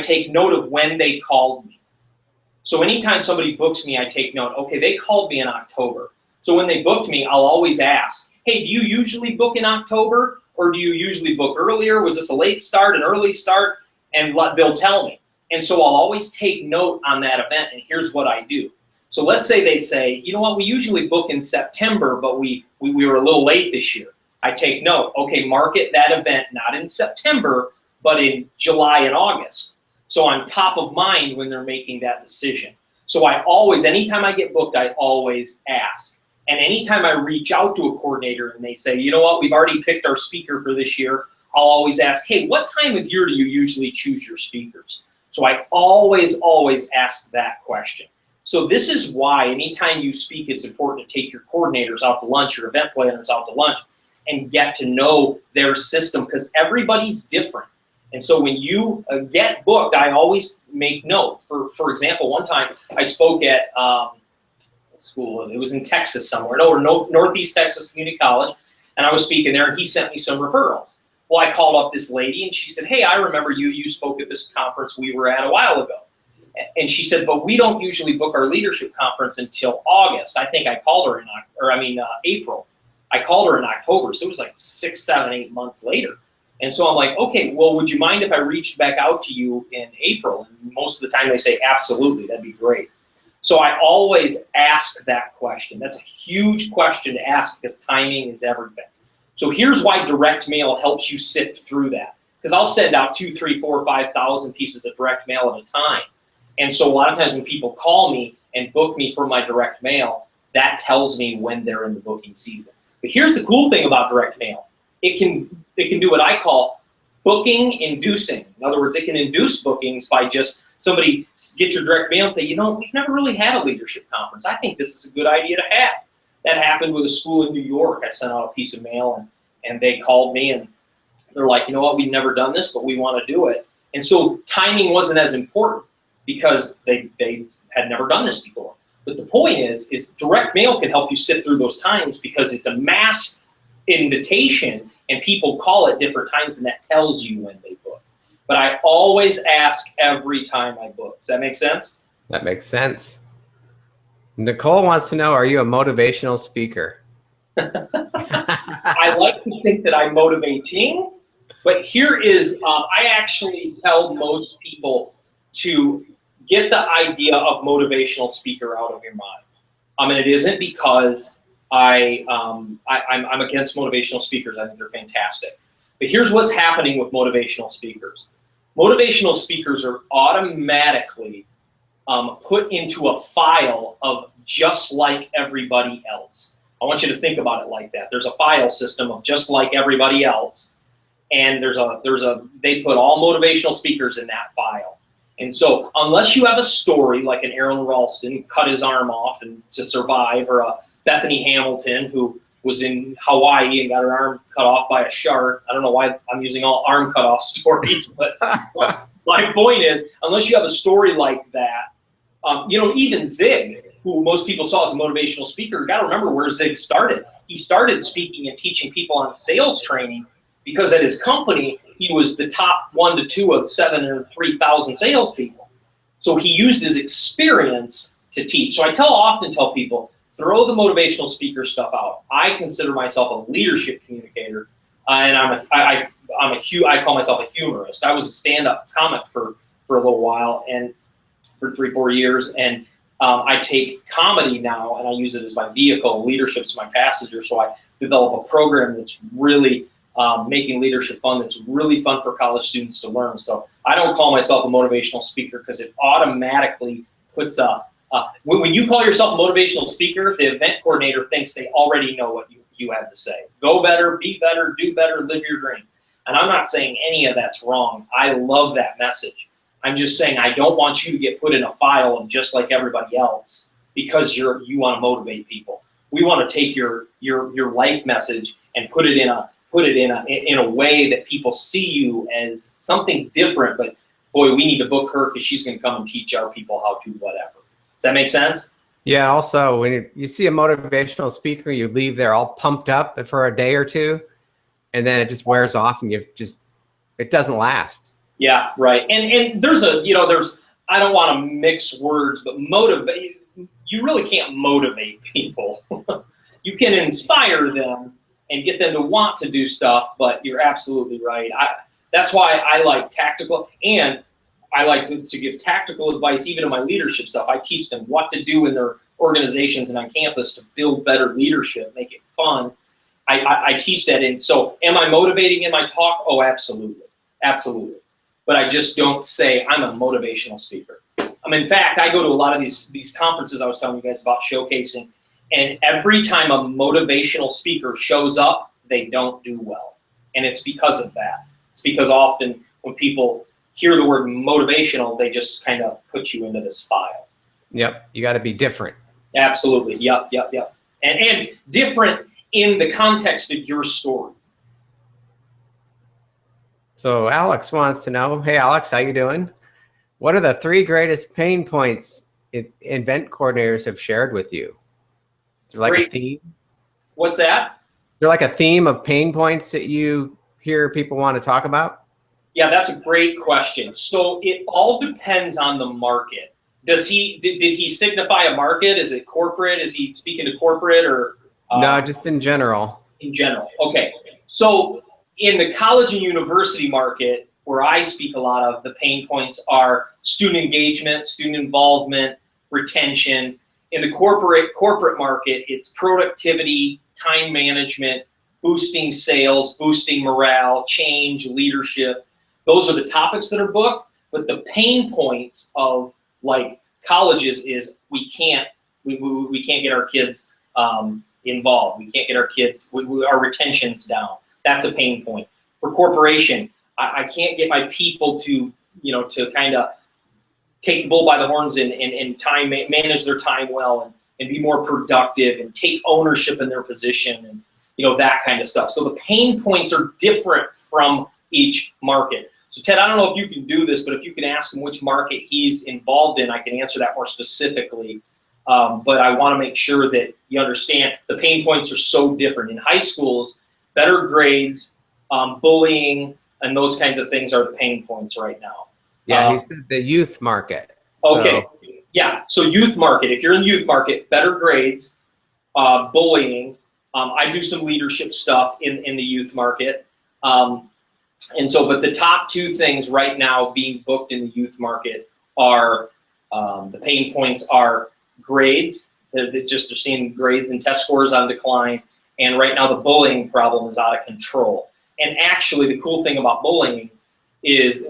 Speaker 2: take note of when they called me. So anytime somebody books me, I take note, okay, they called me in October. So when they booked me, I'll always ask, hey, do you usually book in October? Or do you usually book earlier? Was this a late start, an early start? And they'll tell me. And so I'll always take note on that event, and here's what I do. So let's say they say, you know what, we usually book in September, but we were a little late this year. I take note, okay, market that event not in September, but in July and August. So I'm top of mind when they're making that decision. So I always, anytime I get booked, I always ask. And anytime I reach out to a coordinator and they say, you know what, we've already picked our speaker for this year, I'll always ask, hey, what time of year do you usually choose your speakers? So I always ask that question. So this is why anytime you speak, it's important to take your coordinators out to lunch, your event planners out to lunch, and get to know their system, because everybody's different. And so when you get booked, I always make note. For example, one time I spoke at, what school was it? It was in Texas somewhere, Northeast Texas Community College, and I was speaking there, and he sent me some referrals. Well, I called up this lady, and she said, hey, I remember you spoke at this conference we were at a while ago. And she said, but we don't usually book our leadership conference until August. I think I called her in, April. I called her in October, so it was like 6, 7, 8 months later. And so I'm like, okay, well, would you mind if I reached back out to you in April? And most of the time they say, absolutely, that'd be great. So I always ask that question. That's a huge question to ask because timing is everything. So here's why direct mail helps you sift through that. Because I'll send out 2, 3, 4, 5,000 pieces of direct mail at a time. And so a lot of times when people call me and book me for my direct mail, that tells me when they're in the booking season. But here's the cool thing about direct mail. It can do what I call booking inducing. In other words, it can induce bookings by just somebody get your direct mail and say, you know, we've never really had a leadership conference. I think this is a good idea to have. That happened with a school in New York. I sent out a piece of mail and they called me and they're like, you know what, we've never done this, but we want to do it. And so timing wasn't as important because they had never done this before. But the point is direct mail can help you sift through those times because it's a mass invitation and people call at different times and that tells you when they book. But I always ask every time I book. Does that make sense?
Speaker 1: That makes sense. Nicole wants to know, are you a motivational speaker?
Speaker 2: I like to think that I'm motivating, but here is, I actually tell most people to get the idea of motivational speaker out of your mind. And it isn't because I'm against motivational speakers. I think they're fantastic. But here's what's happening with motivational speakers. Motivational speakers are automatically put into a file of just like everybody else. I want you to think about it like that. There's a file system of just like everybody else, and they put all motivational speakers in that file. And so unless you have a story like an Aaron Ralston cut his arm off to survive, or a Bethany Hamilton who was in Hawaii and got her arm cut off by a shark. I don't know why I'm using all arm cut off stories, but my point is, unless you have a story like that, you know, even Zig, who most people saw as a motivational speaker, you got to remember where Zig started. He started speaking and teaching people on sales training because at his company, he was the top 1 to 2 of 7,000 or 3,000 salespeople. So he used his experience to teach. So I often tell people, throw the motivational speaker stuff out. I consider myself a leadership communicator, and I call myself a humorist. I was a stand-up comic for a little while, and for 3, 4 years, and I take comedy now and I use it as my vehicle. Leadership's my passenger, so I develop a program that's really making leadership fun, that's really fun for college students to learn. So I don't call myself a motivational speaker because it automatically puts when you call yourself a motivational speaker, the event coordinator thinks they already know what you have to say. Go better, be better, do better, live your dream. And I'm not saying any of that's wrong. I love that message. I'm just saying I don't want you to get put in a file of just like everybody else because you want to motivate people. We want to take your life message and put it in a way that people see you as something different. But boy, we need to book her because she's going to come and teach our people how to whatever. Does that make sense?
Speaker 1: Yeah. Also, when you see a motivational speaker, you leave there all pumped up for a day or two, and then it just wears off, and it doesn't last.
Speaker 2: Yeah, right. And there's I don't want to mix words, but motivate, you really can't motivate people. You can inspire them and get them to want to do stuff, but you're absolutely right. That's why I like tactical, and I like to give tactical advice even in my leadership stuff. I teach them what to do in their organizations and on campus to build better leadership, make it fun. I teach that. And so am I motivating in my talk? Oh, absolutely. Absolutely. But I just don't say I'm a motivational speaker. In fact, I go to a lot of these conferences I was telling you guys about showcasing, and every time a motivational speaker shows up, they don't do well. And it's because of that. It's because often when people hear the word motivational, they just kind of put you into this file.
Speaker 1: Yep, you got to be different.
Speaker 2: Absolutely, yep. And different in the context of your story. So
Speaker 1: Alex wants to know, hey Alex, how you doing? What are the 3 greatest pain points event coordinators have shared with you? Is there like a theme?
Speaker 2: What's that?
Speaker 1: Is there like a theme of pain points that you hear people want to talk about?
Speaker 2: Yeah, that's a great question. So it all depends on the market. Did he signify a market? Is it corporate? Is he speaking to corporate or?
Speaker 1: No, just in general.
Speaker 2: In general, okay. So in the college and university market, where I speak a lot of, the pain points are student engagement, student involvement, retention. In the corporate market, it's productivity, time management, boosting sales, boosting morale, change, leadership. Those are the topics that are booked, but the pain points of like colleges is we can't get our kids involved. We can't get our kids, our retention's down. That's a pain point. For corporation, I can't get my people to, to kind of take the bull by the horns and manage their time well and be more productive and take ownership in their position and, that kind of stuff. So the pain points are different from each market. So Ted, I don't know if you can do this, but if you can ask him which market he's involved in, I can answer that more specifically. But I want to make sure that you understand the pain points are so different. In high schools, better grades, bullying, and those kinds of things are the pain points right now.
Speaker 1: Yeah, he said the youth market.
Speaker 2: Okay, yeah, so youth market. If you're in the youth market, better grades, bullying. I do some leadership stuff in the youth market. But the top two things right now being booked in the youth market are, the pain points are grades. They're seeing grades and test scores on decline. And right now the bullying problem is out of control. And actually the cool thing about bullying is,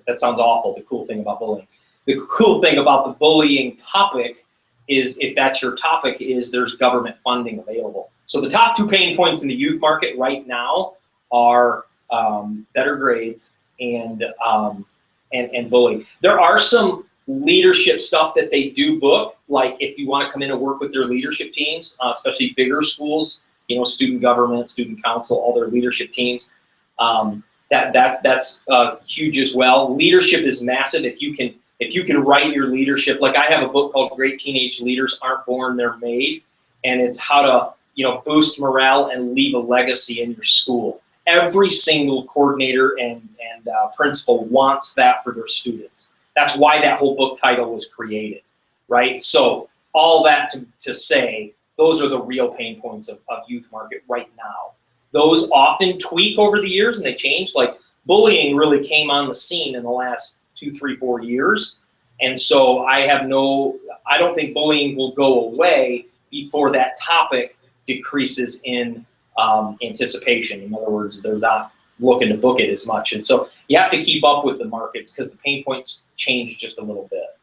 Speaker 2: that sounds awful, the cool thing about bullying. The cool thing about the bullying topic is, if that's your topic, is there's government funding available. So the top two pain points in the youth market right now are better grades and bullying. There are some leadership stuff that they do book, like if you want to come in and work with their leadership teams, especially bigger schools, student government, student council, all their leadership teams. That's huge as well. Leadership is massive. If you can write your leadership, like I have a book called Great Teenage Leaders Aren't Born, They're Made, and it's how to boost morale and leave a legacy in your school. Every single coordinator and principal wants that for their students. That's why that whole book title was created, right? So all that to say, those are the real pain points of youth market right now. Those often tweak over the years and they change. Like bullying really came on the scene in the last 2, 3, 4 years. And so I don't think bullying will go away before that topic decreases in anticipation. In other words, they're not looking to book it as much. And so you have to keep up with the markets because the pain points change just a little bit.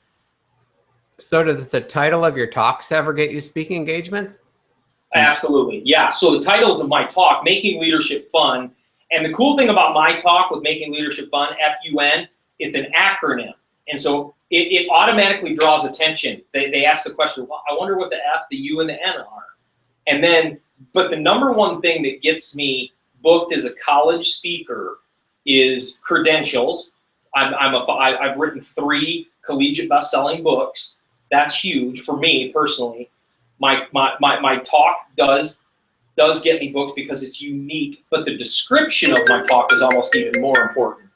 Speaker 2: So
Speaker 1: does the title of your talks ever get you speaking engagements?
Speaker 2: Absolutely, yeah. So the titles of my talk, Making Leadership Fun. And the cool thing about my talk with Making Leadership Fun, F-U-N, it's an acronym. And so it automatically draws attention. They ask the question, well, I wonder what the F, the U, and the N are. And then, but the number one thing that gets me booked as a college speaker is credentials. I've written 3 collegiate best-selling books. That's huge for me personally. My talk does get me booked because it's unique, but the description of my talk is almost even more important.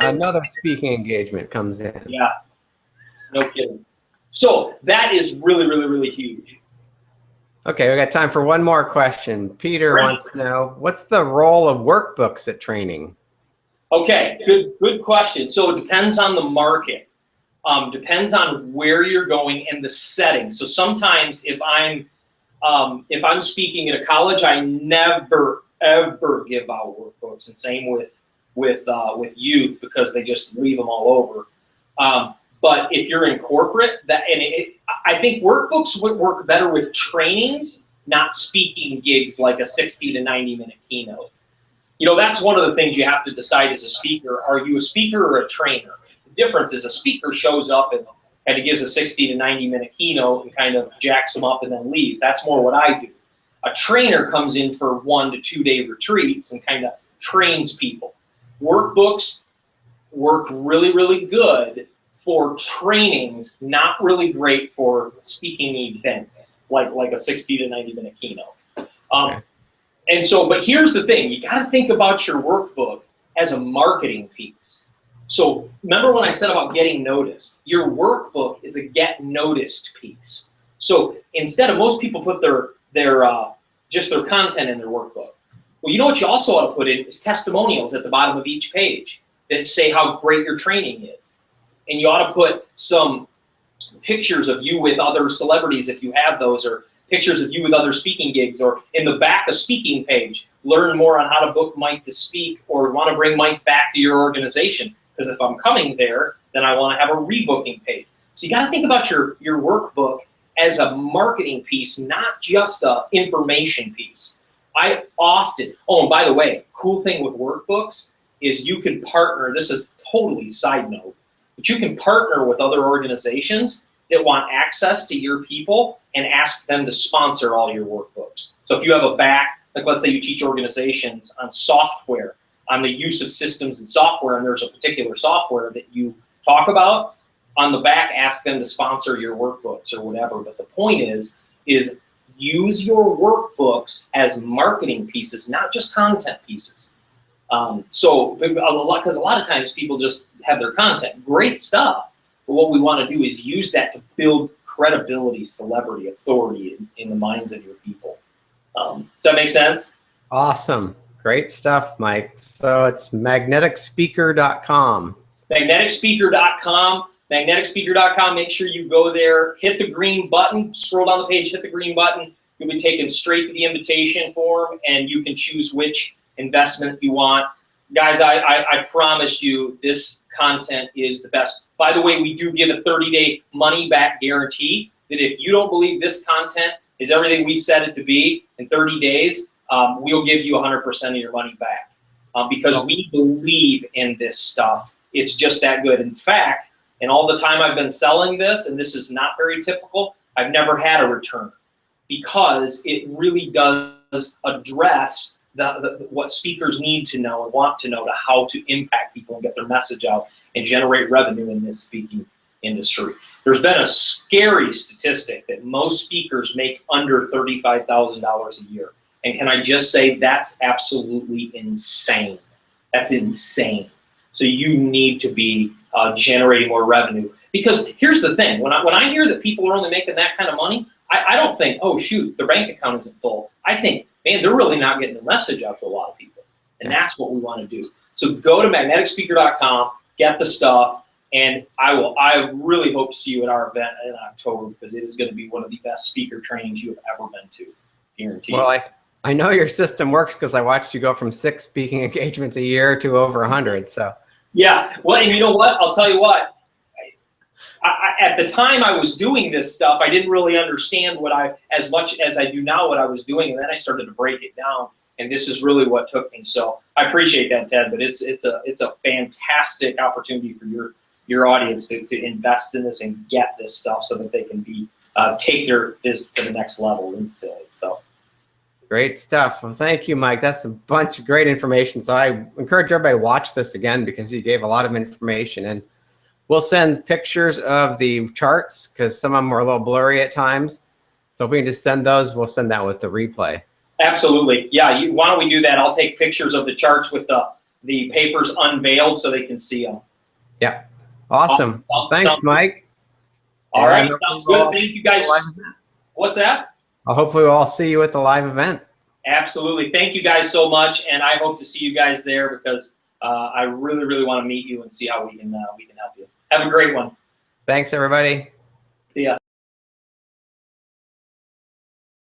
Speaker 1: Another speaking engagement comes in.
Speaker 2: Yeah, no kidding. So that is really, really, really huge.
Speaker 1: Okay, we got time for one more question. Peter wants to know, what's the role of workbooks at training? Okay, good question. So it depends on the market. Depends on where you're going and the setting. So sometimes if I'm speaking at a college, I never ever give out workbooks, and same with youth because they just leave them all over. But if you're in corporate, I think workbooks would work better with trainings, not speaking gigs like a 60 to 90 minute keynote. That's one of the things you have to decide as a speaker. Are you a speaker or a trainer? The difference is a speaker shows up and kind of gives a 60 to 90 minute keynote and kind of jacks them up and then leaves. That's more what I do. A trainer comes in for 1 to 2 day retreats and kind of trains people. Workbooks work really, really good for trainings, not really great for speaking events, like a 60 to 90 minute keynote. Okay.
Speaker 2: And so, but here's the thing, you got to think about your workbook as a marketing piece. So remember when I said about getting noticed, your workbook is a get noticed piece. So instead of, most people put just their content in their workbook. Well, you know what you also ought to put in is testimonials at the bottom of each page that say how great your training is. And you ought to put some pictures of you with other celebrities if you have those, or pictures of you with other speaking gigs, or in the back a speaking page, learn more on how to book Mike to speak, or want to bring Mike back to your organization. Because if I'm coming there, then I want to have a rebooking page. So you got to think about your workbook as a marketing piece, not just a information piece. I often, oh, and by the way, cool thing with workbooks is you can partner, this is totally side note, but you can partner with other organizations that want access to your people and ask them to sponsor all your workbooks. So if you have a back, like let's say you teach organizations on software, on the use of systems and software, and there's a particular software that you talk about, on the back, ask them to sponsor your workbooks or whatever. But the point is use your workbooks as marketing pieces, not just content pieces. Because a lot of times people just have their content, great stuff, but what we want to do is use that to build credibility, celebrity, authority in the minds of your people. Does that make sense?
Speaker 1: Awesome. Great stuff, Mike. So it's magneticspeaker.com.
Speaker 2: Magneticspeaker.com. Magneticspeaker.com. Make sure you go there, hit the green button, scroll down the page, hit the green button. You'll be taken straight to the invitation form, and you can choose which investment you want. Guys, I promise you this content is the best. By the way, we do give a 30-day money-back guarantee that if you don't believe this content is everything we've said it to be in 30 days, we'll give you 100% of your money back because we believe in this stuff. It's just that good. In fact, in all the time I've been selling this, and this is not very typical, I've never had a return because it really does address what speakers need to know and want to know to how to impact people and get their message out and generate revenue in this speaking industry. There's been a scary statistic that most speakers make under $35,000 a year. And can I just say that's absolutely insane. That's insane. So you need to be generating more revenue. Because here's the thing, when I hear that people are only making that kind of money, I don't think, oh shoot, the bank account isn't full. I think, man, they're really not getting the message out to a lot of people. And that's what we want to do. So go to magneticspeaker.com, get the stuff, and I really hope to see you at our event in October because it is going to be one of the best speaker trainings you have ever been to, guaranteed.
Speaker 1: Well, I know your system works because I watched you go from 6 speaking engagements a year to over 100. So
Speaker 2: yeah, well, and you know what? I'll tell you what. At the time I was doing this stuff, I didn't really understand as much as I do now what I was doing, and then I started to break it down, and this is really what took me. So I appreciate that, Ted, but it's a fantastic opportunity for your audience to invest in this and get this stuff so that they can take this to the next level instantly. So.
Speaker 1: Great stuff. Well, thank you, Mike. That's a bunch of great information. So I encourage everybody to watch this again because he gave a lot of information. And we'll send pictures of the charts because some of them were a little blurry at times. So if we can just send those, we'll send that with the replay. Absolutely. Yeah, why don't we do that? I'll take pictures of the charts with the papers unveiled so they can see them. Yeah. Awesome. Thanks, Mike. All right. Sounds good. Thank you, guys. What's that? Hopefully we'll all see you at the live event. Absolutely. Thank you guys so much, and I hope to see you guys there because I really, really want to meet you and see how we can help you. Have a great one. Thanks, everybody. See ya.